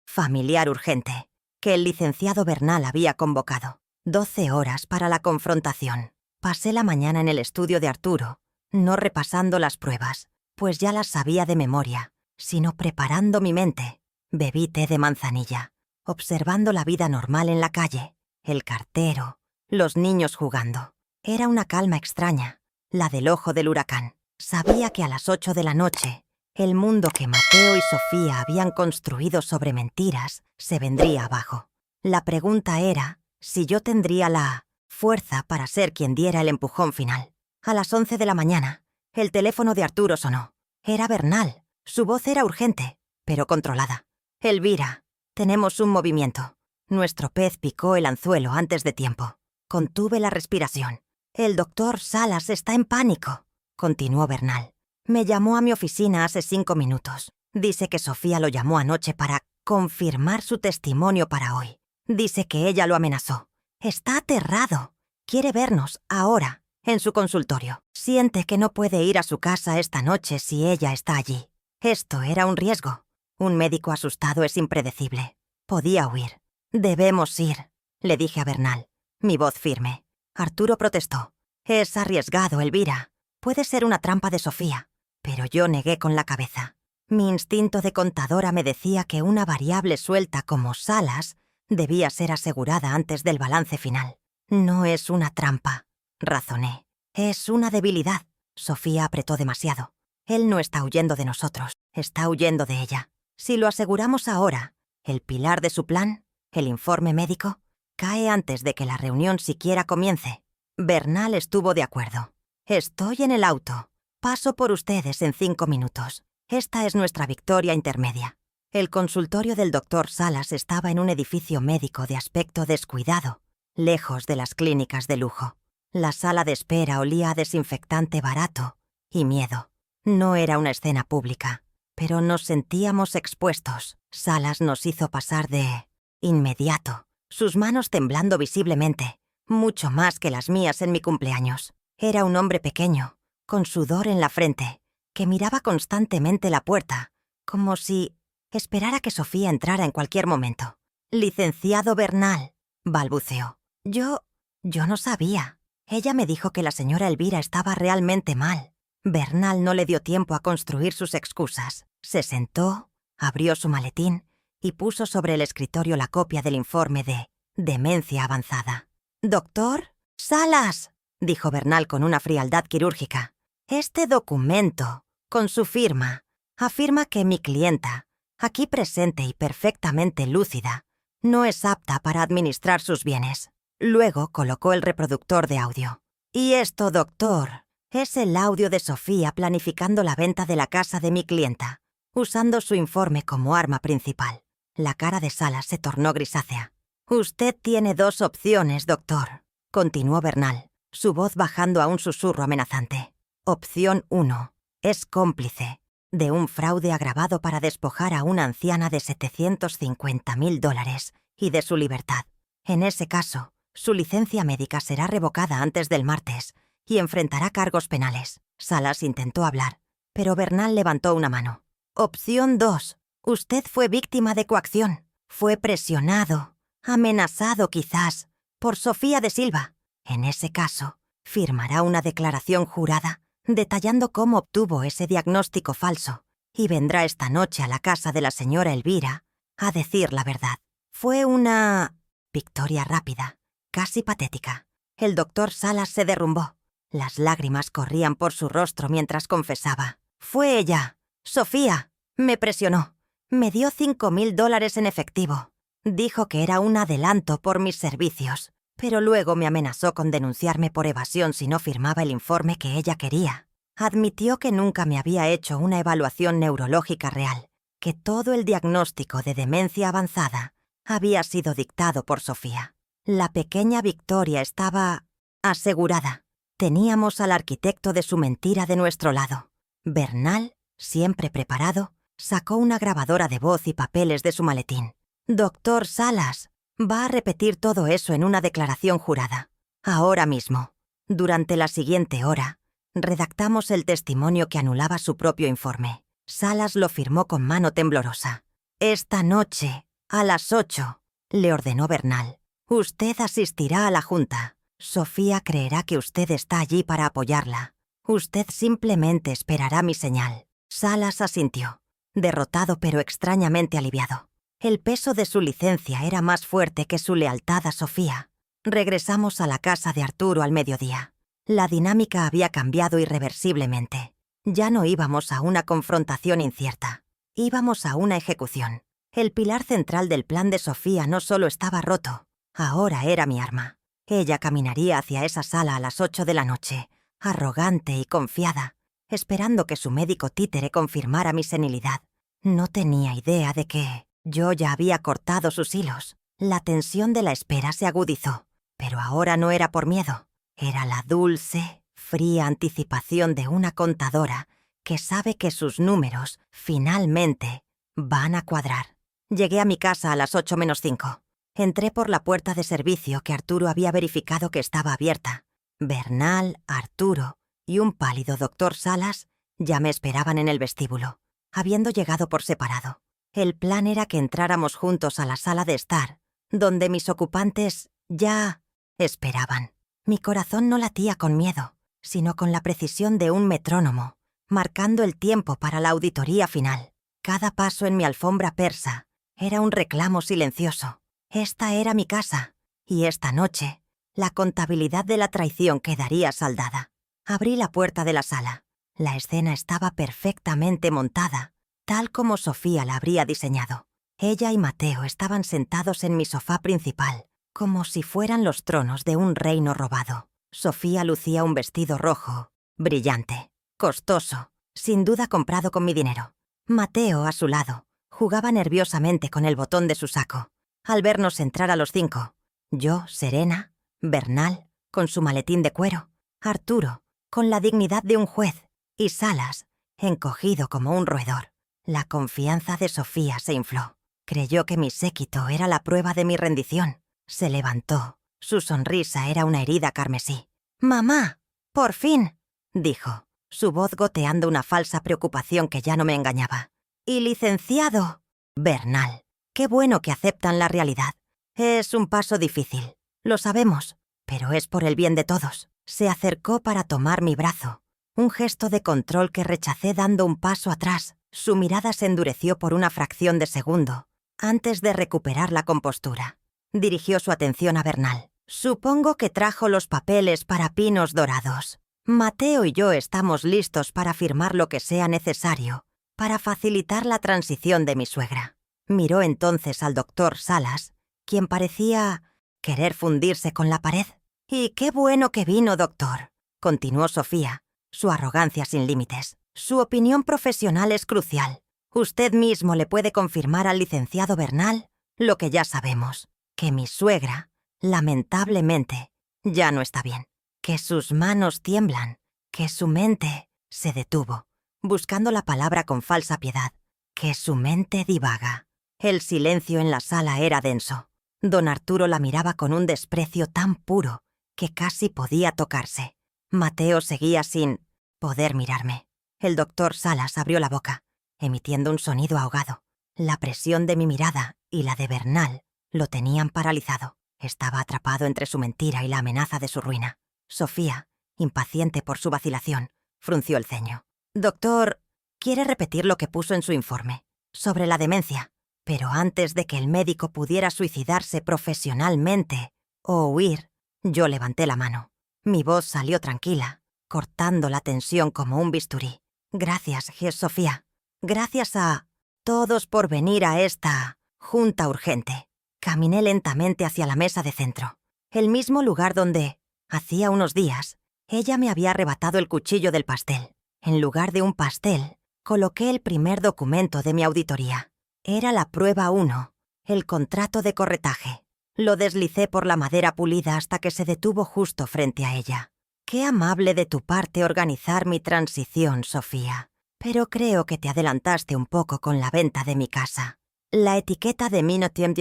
familiar urgente que el licenciado Bernal había convocado. 12 horas para la confrontación. Pasé la mañana en el estudio de Arturo, no repasando las pruebas, pues ya las sabía de memoria, sino preparando mi mente. Bebí té de manzanilla, observando la vida normal en la calle, el cartero, los niños jugando. Era una calma extraña, la del ojo del huracán. Sabía que a las 8 de la noche, el mundo que Mateo y Sofía habían construido sobre mentiras se vendría abajo. La pregunta era si yo tendría la fuerza para ser quien diera el empujón final. A las 11 de la mañana, el teléfono de Arturo sonó. Era Bernal. Su voz era urgente, pero controlada. Elvira, tenemos un movimiento. Nuestro pez picó el anzuelo antes de tiempo. Contuve la respiración. El doctor Salas está en pánico, continuó Bernal. Me llamó a mi oficina hace 5 minutos. Dice que Sofía lo llamó anoche para confirmar su testimonio para hoy. Dice que ella lo amenazó. Está aterrado. Quiere vernos, ahora, en su consultorio. Siente que no puede ir a su casa esta noche si ella está allí. Esto era un riesgo. Un médico asustado es impredecible. Podía huir. Debemos ir, le dije a Bernal, mi voz firme. Arturo protestó. Es arriesgado, Elvira. Puede ser una trampa de Sofía. Pero yo negué con la cabeza. Mi instinto de contadora me decía que una variable suelta como Salas debía ser asegurada antes del balance final. No es una trampa, razoné. Es una debilidad. Sofía apretó demasiado. Él no está huyendo de nosotros, está huyendo de ella. Si lo aseguramos ahora, el pilar de su plan, el informe médico, cae antes de que la reunión siquiera comience. Bernal estuvo de acuerdo. Estoy en el auto. Paso por ustedes en 5 minutos. Esta es nuestra victoria intermedia. El consultorio del doctor Salas estaba en un edificio médico de aspecto descuidado, lejos de las clínicas de lujo. La sala de espera olía a desinfectante barato y miedo. No era una escena pública, pero nos sentíamos expuestos. Salas nos hizo pasar de inmediato, sus manos temblando visiblemente, mucho más que las mías en mi cumpleaños. Era un hombre pequeño, con sudor en la frente, que miraba constantemente la puerta, como si esperara que Sofía entrara en cualquier momento. Licenciado Bernal, balbuceó. Yo no sabía. Ella me dijo que la señora Elvira estaba realmente mal. Bernal no le dio tiempo a construir sus excusas. Se sentó, abrió su maletín y puso sobre el escritorio la copia del informe de demencia avanzada. «Doctor Salas», dijo Bernal con una frialdad quirúrgica. «Este documento, con su firma, afirma que mi clienta, aquí presente y perfectamente lúcida, no es apta para administrar sus bienes». Luego colocó el reproductor de audio. «Y esto, doctor, es el audio de Sofía planificando la venta de la casa de mi clienta, usando su informe como arma principal». La cara de Salas se tornó grisácea. «Usted tiene 2 opciones, doctor», continuó Bernal, su voz bajando a un susurro amenazante. Opción 1. Es cómplice de un fraude agravado para despojar a una anciana de $750.000 y de su libertad. En ese caso, su licencia médica será revocada antes del martes y enfrentará cargos penales. Salas intentó hablar, pero Bernal levantó una mano. Opción 2. Usted fue víctima de coacción. Fue presionado, amenazado quizás, por Sofía de Silva. En ese caso, firmará una declaración jurada detallando cómo obtuvo ese diagnóstico falso y vendrá esta noche a la casa de la señora Elvira a decir la verdad. Fue una victoria rápida, casi patética. El doctor Salas se derrumbó. Las lágrimas corrían por su rostro mientras confesaba. «Fue ella, Sofía. Me presionó. Me dio $5.000 en efectivo. Dijo que era un adelanto por mis servicios, pero luego me amenazó con denunciarme por evasión si no firmaba el informe que ella quería. Admitió que nunca me había hecho una evaluación neurológica real, que todo el diagnóstico de demencia avanzada había sido dictado por Sofía. La pequeña victoria estaba asegurada. Teníamos al arquitecto de su mentira de nuestro lado. Bernal, siempre preparado, sacó una grabadora de voz y papeles de su maletín. «Doctor Salas, va a repetir todo eso en una declaración jurada. Ahora mismo». Durante la siguiente hora, redactamos el testimonio que anulaba su propio informe. Salas lo firmó con mano temblorosa. «Esta noche, a las 8, le ordenó Bernal. Usted asistirá a la junta. Sofía creerá que usted está allí para apoyarla. Usted simplemente esperará mi señal». Salas asintió, derrotado pero extrañamente aliviado. El peso de su licencia era más fuerte que su lealtad a Sofía. Regresamos a la casa de Arturo al mediodía. La dinámica había cambiado irreversiblemente. Ya no íbamos a una confrontación incierta. Íbamos a una ejecución. El pilar central del plan de Sofía no solo estaba roto, ahora era mi arma. Ella caminaría hacia esa sala a las 8 de la noche, arrogante y confiada, esperando que su médico títere confirmara mi senilidad. No tenía idea de que yo ya había cortado sus hilos. La tensión de la espera se agudizó, pero ahora no era por miedo. Era la dulce, fría anticipación de una contadora que sabe que sus números, finalmente, van a cuadrar. Llegué a mi casa a las 8 menos 5. Entré por la puerta de servicio que Arturo había verificado que estaba abierta. Bernal, Arturo y un pálido doctor Salas ya me esperaban en el vestíbulo, habiendo llegado por separado. El plan era que entráramos juntos a la sala de estar, donde mis ocupantes ya esperaban. Mi corazón no latía con miedo, sino con la precisión de un metrónomo, marcando el tiempo para la auditoría final. Cada paso en mi alfombra persa era un reclamo silencioso. Esta era mi casa, y esta noche, la contabilidad de la traición quedaría saldada. Abrí la puerta de la sala. La escena estaba perfectamente montada, tal como Sofía la habría diseñado. Ella y Mateo estaban sentados en mi sofá principal, como si fueran los tronos de un reino robado. Sofía lucía un vestido rojo, brillante, costoso, sin duda comprado con mi dinero. Mateo, a su lado, jugaba nerviosamente con el botón de su saco. Al vernos entrar a los 5, yo, serena, Bernal, con su maletín de cuero, Arturo, con la dignidad de un juez, y Salas, encogido como un roedor. La confianza de Sofía se infló. Creyó que mi séquito era la prueba de mi rendición. Se levantó. Su sonrisa era una herida carmesí. «¡Mamá! ¡Por fin!», dijo, su voz goteando una falsa preocupación que ya no me engañaba. «¡Y licenciado!». «Bernal, qué bueno que aceptan la realidad. Es un paso difícil, lo sabemos, pero es por el bien de todos». Se acercó para tomar mi brazo, un gesto de control que rechacé dando un paso atrás. Su mirada se endureció por una fracción de segundo, antes de recuperar la compostura. Dirigió su atención a Bernal. «Supongo que trajo los papeles para pinos dorados. Mateo y yo estamos listos para firmar lo que sea necesario para facilitar la transición de mi suegra». Miró entonces al doctor Salas, quien parecía querer fundirse con la pared. «Y qué bueno que vino, doctor», continuó Sofía, su arrogancia sin límites. «Su opinión profesional es crucial. Usted mismo le puede confirmar al licenciado Bernal lo que ya sabemos, que mi suegra, lamentablemente, ya no está bien, que sus manos tiemblan, que su mente se detuvo, buscando la palabra con falsa piedad, que su mente divaga». El silencio en la sala era denso. Don Arturo la miraba con un desprecio tan puro que casi podía tocarse. Mateo seguía sin poder mirarme. El doctor Salas abrió la boca, emitiendo un sonido ahogado. La presión de mi mirada y la de Bernal lo tenían paralizado. Estaba atrapado entre su mentira y la amenaza de su ruina. Sofía, impaciente por su vacilación, frunció el ceño. «Doctor, quiere repetir lo que puso en su informe sobre la demencia». Pero antes de que el médico pudiera suicidarse profesionalmente o huir, yo levanté la mano. Mi voz salió tranquila, cortando la tensión como un bisturí. «Gracias, Sofía. Gracias a todos por venir a esta junta urgente». Caminé lentamente hacia la mesa de centro, el mismo lugar donde, hacía unos días, ella me había arrebatado el cuchillo del pastel. En lugar de un pastel, coloqué el primer documento de mi auditoría. Era la prueba 1, el contrato de corretaje. Lo deslicé por la madera pulida hasta que se detuvo justo frente a ella. «Qué amable de tu parte organizar mi transición, Sofía. Pero creo que te adelantaste un poco con la venta de mi casa». La etiqueta de Minotiem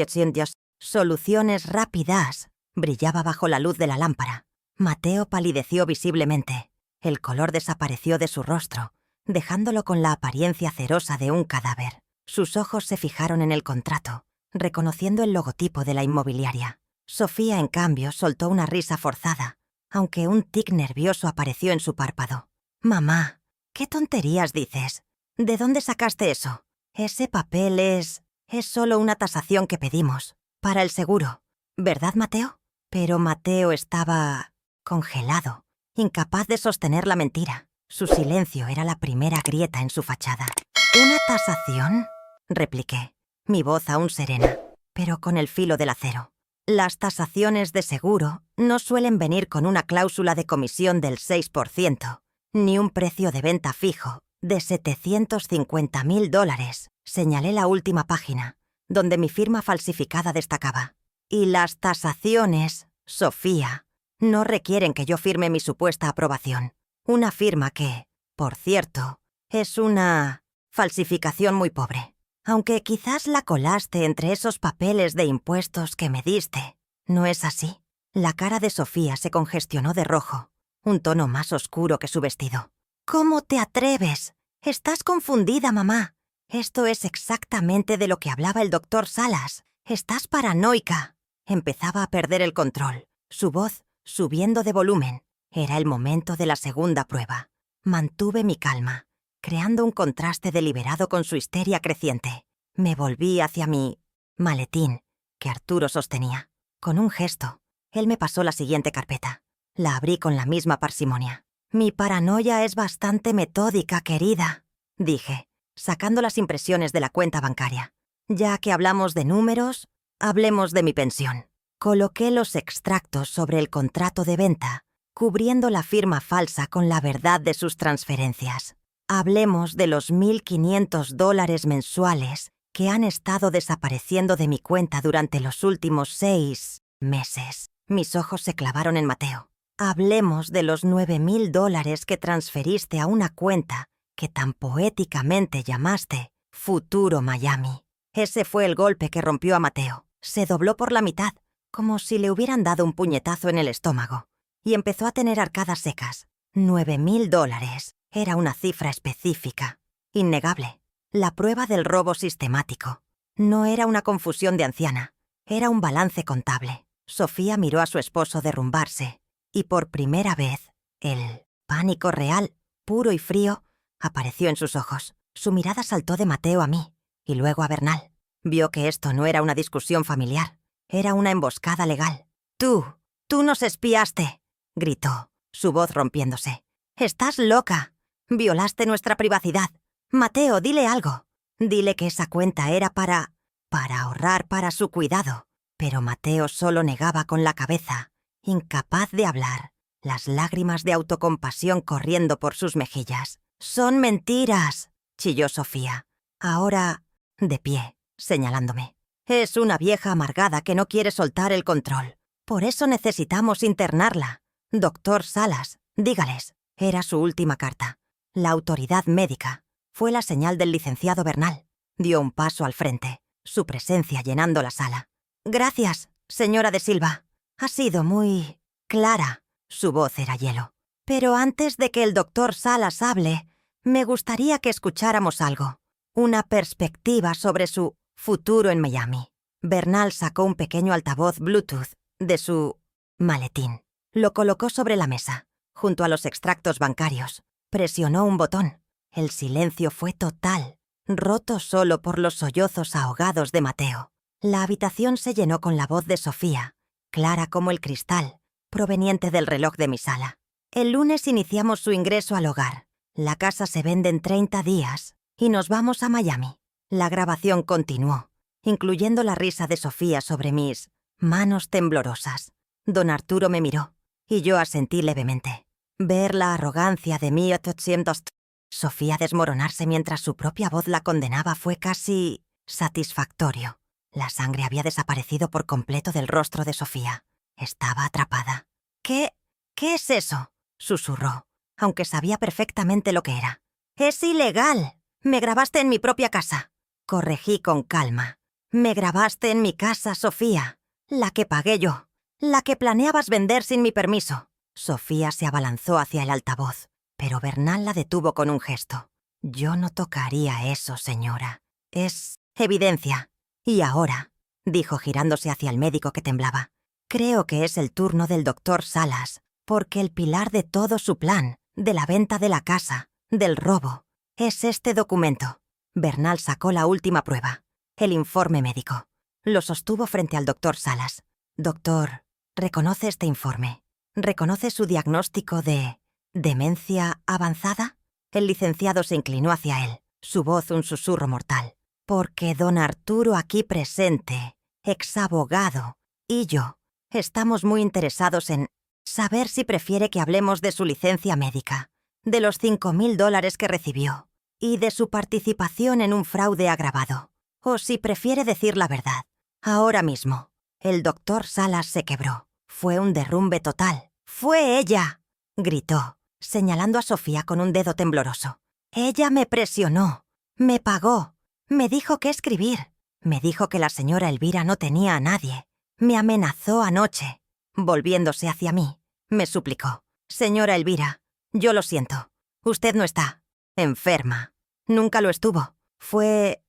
Soluciones Rápidas brillaba bajo la luz de la lámpara. Mateo palideció visiblemente. El color desapareció de su rostro, dejándolo con la apariencia cerosa de un cadáver. Sus ojos se fijaron en el contrato, reconociendo el logotipo de la inmobiliaria. Sofía, en cambio, soltó una risa forzada, aunque un tic nervioso apareció en su párpado. «Mamá, ¿qué tonterías dices? ¿De dónde sacaste eso? Ese papel es solo una tasación que pedimos, para el seguro. ¿Verdad, Mateo?». Pero Mateo estaba congelado, incapaz de sostener la mentira. Su silencio era la primera grieta en su fachada. ¿Una tasación?, repliqué, mi voz aún serena, pero con el filo del acero. Las tasaciones de seguro no suelen venir con una cláusula de comisión del 6%, ni un precio de venta fijo de $750.000. Señalé la última página, donde mi firma falsificada destacaba. Y las tasaciones, Sofía, no requieren que yo firme mi supuesta aprobación. Una firma que, por cierto, es una falsificación muy pobre. Aunque quizás la colaste entre esos papeles de impuestos que me diste. ¿No es así? La cara de Sofía se congestionó de rojo, un tono más oscuro que su vestido. ¿Cómo te atreves? Estás confundida, mamá. Esto es exactamente de lo que hablaba el doctor Salas. Estás paranoica. Empezaba a perder el control, su voz subiendo de volumen. Era el momento de la segunda prueba. Mantuve mi calma, creando un contraste deliberado con su histeria creciente. Me volví hacia mi maletín, que Arturo sostenía. Con un gesto, él me pasó la siguiente carpeta. La abrí con la misma parsimonia. «Mi paranoia es bastante metódica, querida», dije, sacando las impresiones de la cuenta bancaria. «Ya que hablamos de números, hablemos de mi pensión». Coloqué los extractos sobre el contrato de venta, cubriendo la firma falsa con la verdad de sus transferencias. Hablemos de los $1.500 mensuales que han estado desapareciendo de mi cuenta durante los últimos 6 meses. Mis ojos se clavaron en Mateo. Hablemos de los $9.000 que transferiste a una cuenta que tan poéticamente llamaste Futuro Miami. Ese fue el golpe que rompió a Mateo. Se dobló por la mitad, como si le hubieran dado un puñetazo en el estómago, y empezó a tener arcadas secas. $9.000. Era una cifra específica, innegable. La prueba del robo sistemático. No era una confusión de anciana, era un balance contable. Sofía miró a su esposo derrumbarse, y por primera vez, el pánico real, puro y frío, apareció en sus ojos. Su mirada saltó de Mateo a mí, y luego a Bernal. Vio que esto no era una discusión familiar, era una emboscada legal. Tú nos espiaste», gritó, su voz rompiéndose. «Estás loca. Violaste nuestra privacidad. Mateo, dile algo. Dile que esa cuenta era para ahorrar para su cuidado». Pero Mateo solo negaba con la cabeza, incapaz de hablar, las lágrimas de autocompasión corriendo por sus mejillas. «Son mentiras», chilló Sofía, ahora de pie, señalándome. «Es una vieja amargada que no quiere soltar el control. Por eso necesitamos internarla. Doctor Salas, dígales». Era su última carta. La autoridad médica. Fue la señal del licenciado Bernal. Dio un paso al frente, su presencia llenando la sala. «Gracias, señora de Silva. Ha sido muy clara». Su voz era hielo. «Pero antes de que el doctor Salas hable, me gustaría que escucháramos algo. Una perspectiva sobre su futuro en Miami». Bernal sacó un pequeño altavoz Bluetooth de su maletín. Lo colocó sobre la mesa, junto a los extractos bancarios. Presionó un botón. El silencio fue total, roto solo por los sollozos ahogados de Mateo. La habitación se llenó con la voz de Sofía, clara como el cristal, proveniente del reloj de mi sala. «El lunes iniciamos su ingreso al hogar. La casa se vende en 30 días y nos vamos a Miami». La grabación continuó, incluyendo la risa de Sofía sobre mis manos temblorosas. Don Arturo me miró, y yo asentí levemente. Ver la arrogancia de mí, Sofía desmoronarse mientras su propia voz la condenaba fue casi satisfactorio. La sangre había desaparecido por completo del rostro de Sofía. Estaba atrapada. ¿Qué es eso?», susurró, aunque sabía perfectamente lo que era. «Es ilegal. Me grabaste en mi propia casa». Corregí con calma. «Me grabaste en mi casa, Sofía. La que pagué yo. La que planeabas vender sin mi permiso». Sofía se abalanzó hacia el altavoz, pero Bernal la detuvo con un gesto. «Yo no tocaría eso, señora. Es evidencia». «Y ahora», dijo girándose hacia el médico que temblaba, «creo que es el turno del doctor Salas, porque el pilar de todo su plan, de la venta de la casa, del robo, es este documento». Bernal sacó la última prueba, el informe médico. Lo sostuvo frente al doctor Salas. «Doctor, ¿reconoce este informe? ¿Reconoce su diagnóstico de demencia avanzada? El licenciado se inclinó hacia él, su voz un susurro mortal. Porque don Arturo aquí presente, exabogado, y yo, estamos muy interesados en saber si prefiere que hablemos de su licencia médica, de los $5.000 que recibió y de su participación en un fraude agravado, o si prefiere decir la verdad. Ahora mismo, el doctor Salas se quebró. Fue un derrumbe total. ¡Fue ella!, gritó, señalando a Sofía con un dedo tembloroso. Ella me presionó, me pagó, me dijo qué escribir, me dijo que la señora Elvira no tenía a nadie, me amenazó anoche. Volviéndose hacia mí, me suplicó. Señora Elvira, yo lo siento, usted no está enferma. Nunca lo estuvo. Fue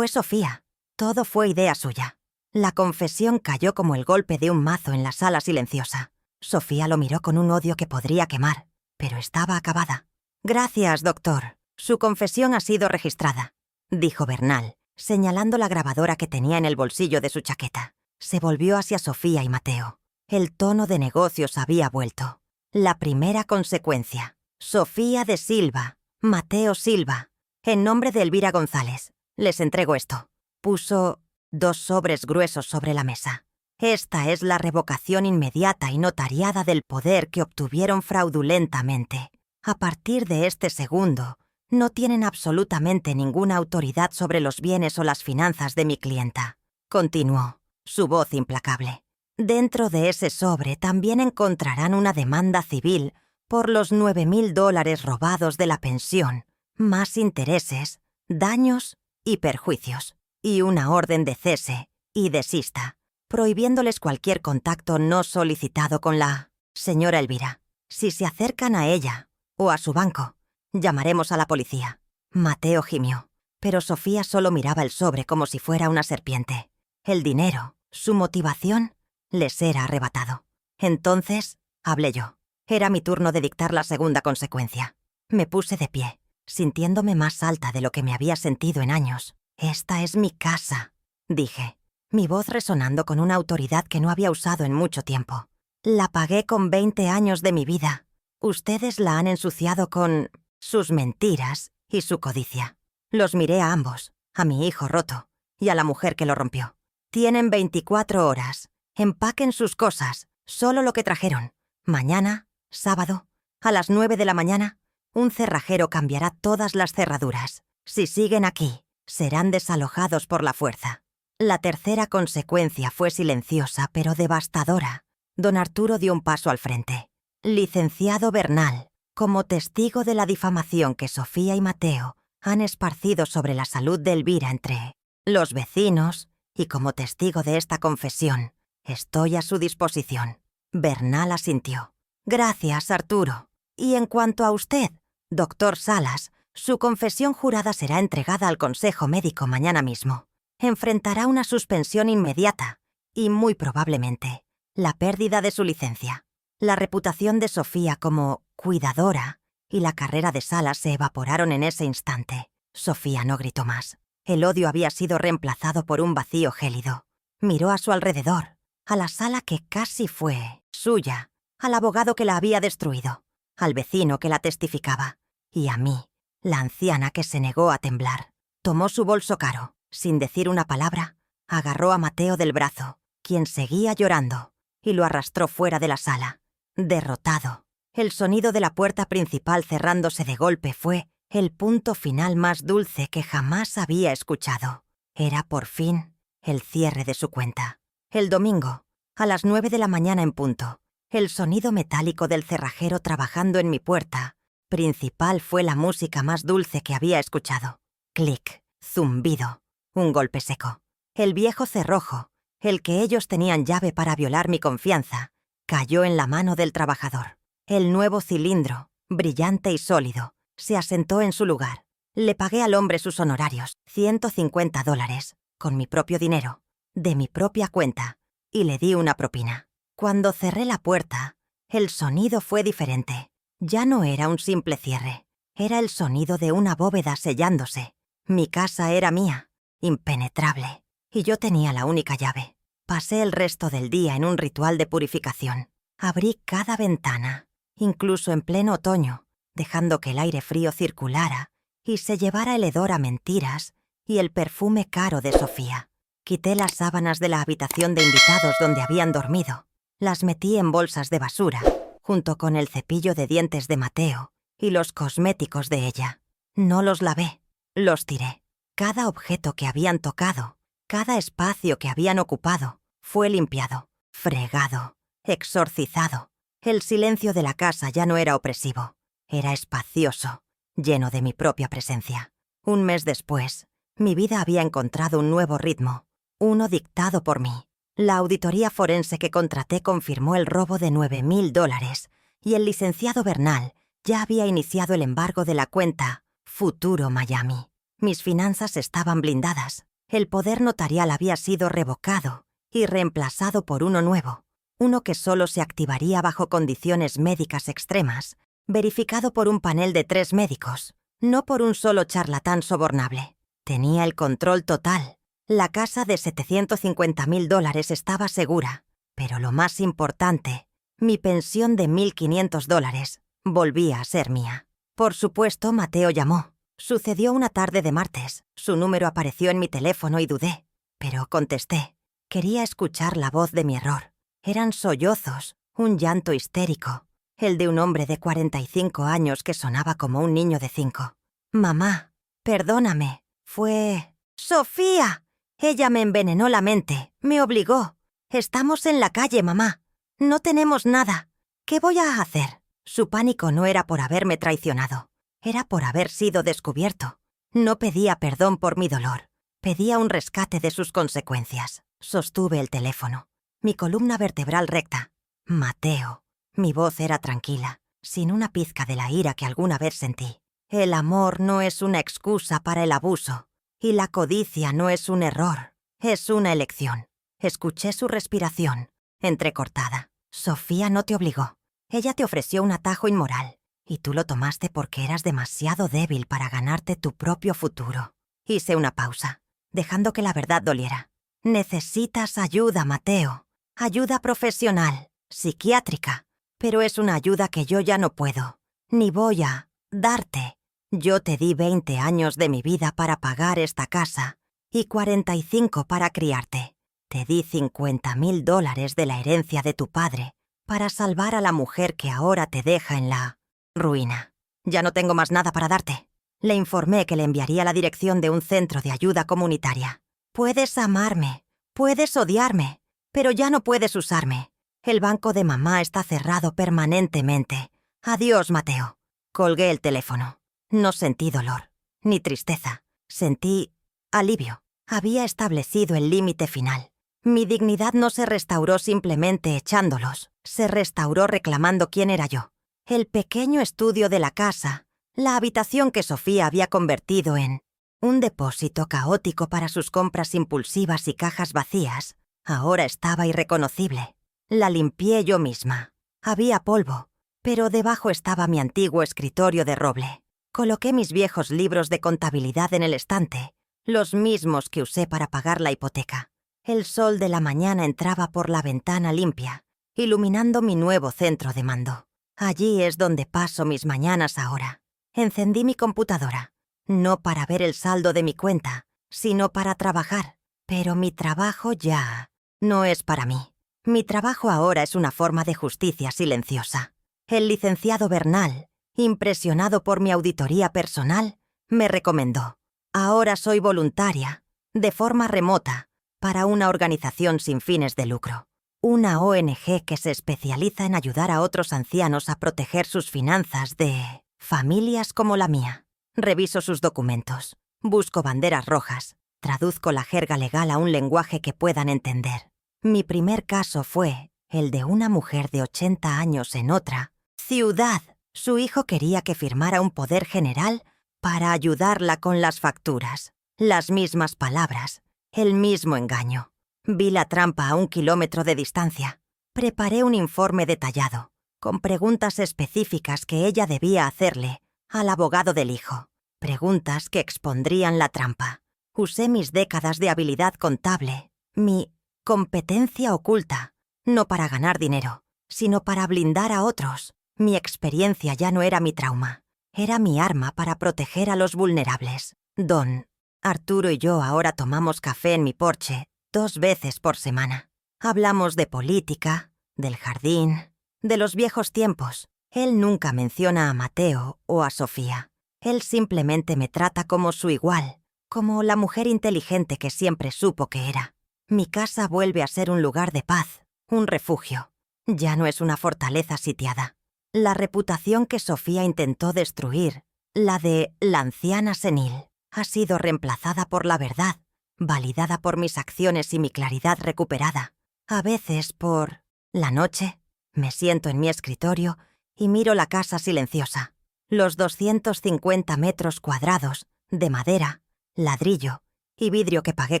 Sofía. Todo fue idea suya. La confesión cayó como el golpe de un mazo en la sala silenciosa. Sofía lo miró con un odio que podría quemar, pero estaba acabada. Gracias, doctor. Su confesión ha sido registrada, dijo Bernal, señalando la grabadora que tenía en el bolsillo de su chaqueta. Se volvió hacia Sofía y Mateo. El tono de negocios había vuelto. La primera consecuencia. Sofía de Silva, Mateo Silva, en nombre de Elvira González. Les entrego esto. Puso 2 sobres gruesos sobre la mesa. Esta es la revocación inmediata y notariada del poder que obtuvieron fraudulentamente. A partir de este segundo, no tienen absolutamente ninguna autoridad sobre los bienes o las finanzas de mi clienta. Continuó, su voz implacable. Dentro de ese sobre también encontrarán una demanda civil por los $9.000 robados de la pensión, más intereses, daños y perjuicios, y una orden de cese y desista, prohibiéndoles cualquier contacto no solicitado con la señora Elvira. Si se acercan a ella o a su banco, llamaremos a la policía. Mateo gimió, pero Sofía solo miraba el sobre como si fuera una serpiente. El dinero, su motivación, les era arrebatado. Entonces, hablé yo. Era mi turno de dictar la segunda consecuencia. Me puse de pie, sintiéndome más alta de lo que me había sentido en años. Esta es mi casa, dije, mi voz resonando con una autoridad que no había usado en mucho tiempo. La pagué con 20 años de mi vida. Ustedes la han ensuciado con sus mentiras y su codicia. Los miré a ambos, a mi hijo roto y a la mujer que lo rompió. Tienen 24 horas. Empaquen sus cosas, solo lo que trajeron. Mañana, sábado, a las 9 de la mañana, un cerrajero cambiará todas las cerraduras. Si siguen aquí, serán desalojados por la fuerza. La tercera consecuencia fue silenciosa pero devastadora. Don Arturo dio un paso al frente. Licenciado Bernal, como testigo de la difamación que Sofía y Mateo han esparcido sobre la salud de Elvira entre los vecinos y como testigo de esta confesión, estoy a su disposición. Bernal asintió. Gracias, Arturo. Y en cuanto a usted, doctor Salas, su confesión jurada será entregada al Consejo Médico mañana mismo. Enfrentará una suspensión inmediata y, muy probablemente, la pérdida de su licencia. La reputación de Sofía como cuidadora y la carrera de Salas se evaporaron en ese instante. Sofía no gritó más. El odio había sido reemplazado por un vacío gélido. Miró a su alrededor, a la sala que casi fue suya, al abogado que la había destruido, al vecino que la testificaba, y a mí, la anciana que se negó a temblar. Tomó su bolso caro, sin decir una palabra, agarró a Mateo del brazo, quien seguía llorando, y lo arrastró fuera de la sala, derrotado. El sonido de la puerta principal cerrándose de golpe fue el punto final más dulce que jamás había escuchado. Era, por fin, el cierre de su cuenta. El domingo, a las 9 de la mañana en punto, el sonido metálico del cerrajero trabajando en mi puerta principal fue la música más dulce que había escuchado. Clic, zumbido, un golpe seco. El viejo cerrojo, el que ellos tenían llave para violar mi confianza, cayó en la mano del trabajador. El nuevo cilindro, brillante y sólido, se asentó en su lugar. Le pagué al hombre sus honorarios, $150, con mi propio dinero, de mi propia cuenta, y le di una propina. Cuando cerré la puerta, el sonido fue diferente. Ya no era un simple cierre, era el sonido de una bóveda sellándose. Mi casa era mía, impenetrable, y yo tenía la única llave. Pasé el resto del día en un ritual de purificación. Abrí cada ventana, incluso en pleno otoño, dejando que el aire frío circulara y se llevara el hedor a mentiras y el perfume caro de Sofía. Quité las sábanas de la habitación de invitados donde habían dormido. Las metí en bolsas de basura, junto con el cepillo de dientes de Mateo y los cosméticos de ella. No los lavé, los tiré. Cada objeto que habían tocado, cada espacio que habían ocupado, fue limpiado, fregado, exorcizado. El silencio de la casa ya no era opresivo, era espacioso, lleno de mi propia presencia. Un mes después, mi vida había encontrado un nuevo ritmo, uno dictado por mí. La auditoría forense que contraté confirmó el robo de $9,000 y el licenciado Bernal ya había iniciado el embargo de la cuenta Futuro Miami. Mis finanzas estaban blindadas. El poder notarial había sido revocado y reemplazado por uno nuevo, uno que solo se activaría bajo condiciones médicas extremas, verificado por un panel de 3 médicos, no por un solo charlatán sobornable. Tenía el control total. La casa de $750,000 estaba segura, pero lo más importante, mi pensión de $1,500 volvía a ser mía. Por supuesto, Mateo llamó. Sucedió una tarde de martes. Su número apareció en mi teléfono y dudé, pero contesté. Quería escuchar la voz de mi error. Eran sollozos, un llanto histérico, el de un hombre de 45 años que sonaba como un niño de 5. «Mamá, perdóname, fue... ¡Sofía! Ella me envenenó la mente, me obligó. Estamos en la calle, mamá. No tenemos nada. ¿Qué voy a hacer?» Su pánico no era por haberme traicionado. Era por haber sido descubierto. No pedía perdón por mi dolor. Pedía un rescate de sus consecuencias. Sostuve el teléfono. Mi columna vertebral recta. Mateo. Mi voz era tranquila, sin una pizca de la ira que alguna vez sentí. El amor no es una excusa para el abuso. Y la codicia no es un error, es una elección. Escuché su respiración, entrecortada. Sofía no te obligó. Ella te ofreció un atajo inmoral. Y tú lo tomaste porque eras demasiado débil para ganarte tu propio futuro. Hice una pausa, dejando que la verdad doliera. Necesitas ayuda, Mateo. Ayuda profesional, psiquiátrica. Pero es una ayuda que yo ya no puedo, ni voy a darte. Yo te di 20 años de mi vida para pagar esta casa y 45 para criarte. Te di $50,000 de la herencia de tu padre para salvar a la mujer que ahora te deja en la ruina. Ya no tengo más nada para darte. Le informé que le enviaría la dirección de un centro de ayuda comunitaria. Puedes amarme, puedes odiarme, pero ya no puedes usarme. El banco de mamá está cerrado permanentemente. Adiós, Mateo. Colgué el teléfono. No sentí dolor, ni tristeza. Sentí alivio. Había establecido el límite final. Mi dignidad no se restauró simplemente echándolos. Se restauró reclamando quién era yo. El pequeño estudio de la casa, la habitación que Sofía había convertido en un depósito caótico para sus compras impulsivas y cajas vacías, ahora estaba irreconocible. La limpié yo misma. Había polvo, pero debajo estaba mi antiguo escritorio de roble. Coloqué mis viejos libros de contabilidad en el estante, los mismos que usé para pagar la hipoteca. El sol de la mañana entraba por la ventana limpia, iluminando mi nuevo centro de mando. Allí es donde paso mis mañanas ahora. Encendí mi computadora, no para ver el saldo de mi cuenta, sino para trabajar. Pero mi trabajo ya no es para mí. Mi trabajo ahora es una forma de justicia silenciosa. El licenciado Bernal, impresionado por mi auditoría personal, me recomendó. Ahora soy voluntaria, de forma remota, para una organización sin fines de lucro. Una ONG que se especializa en ayudar a otros ancianos a proteger sus finanzas de familias como la mía. Reviso sus documentos, busco banderas rojas, traduzco la jerga legal a un lenguaje que puedan entender. Mi primer caso fue el de una mujer de 80 años en otra ciudad. Su hijo quería que firmara un poder general para ayudarla con las facturas. Las mismas palabras, el mismo engaño. Vi la trampa a 1 kilómetro de distancia. Preparé un informe detallado, con preguntas específicas que ella debía hacerle al abogado del hijo. Preguntas que expondrían la trampa. Usé mis décadas de habilidad contable, mi competencia oculta, no para ganar dinero, sino para blindar a otros. Mi experiencia ya no era mi trauma, era mi arma para proteger a los vulnerables. Don Arturo y yo ahora tomamos café en mi porche 2 veces por semana. Hablamos de política, del jardín, de los viejos tiempos. Él nunca menciona a Mateo o a Sofía. Él simplemente me trata como su igual, como la mujer inteligente que siempre supo que era. Mi casa vuelve a ser un lugar de paz, un refugio. Ya no es una fortaleza sitiada. La reputación que Sofía intentó destruir, la de la anciana senil, ha sido reemplazada por la verdad, validada por mis acciones y mi claridad recuperada. A veces por la noche, me siento en mi escritorio y miro la casa silenciosa. Los 250 metros cuadrados de madera, ladrillo y vidrio que pagué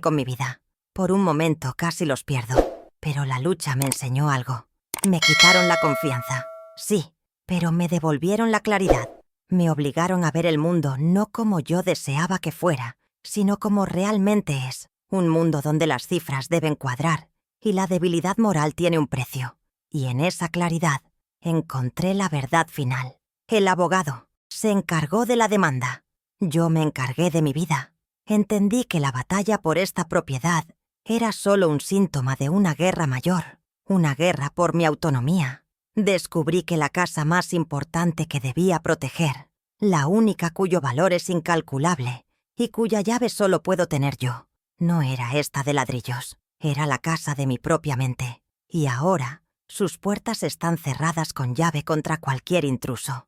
con mi vida. Por un momento casi los pierdo, pero la lucha me enseñó algo. Me quitaron la confianza, sí, pero me devolvieron la claridad. Me obligaron a ver el mundo no como yo deseaba que fuera, sino como realmente es. Un mundo donde las cifras deben cuadrar y la debilidad moral tiene un precio. Y en esa claridad encontré la verdad final. El abogado se encargó de la demanda. Yo me encargué de mi vida. Entendí que la batalla por esta propiedad era solo un síntoma de una guerra mayor, una guerra por mi autonomía. Descubrí que la casa más importante que debía proteger, la única cuyo valor es incalculable y cuya llave solo puedo tener yo, no era esta de ladrillos, era la casa de mi propia mente. Y ahora, sus puertas están cerradas con llave contra cualquier intruso.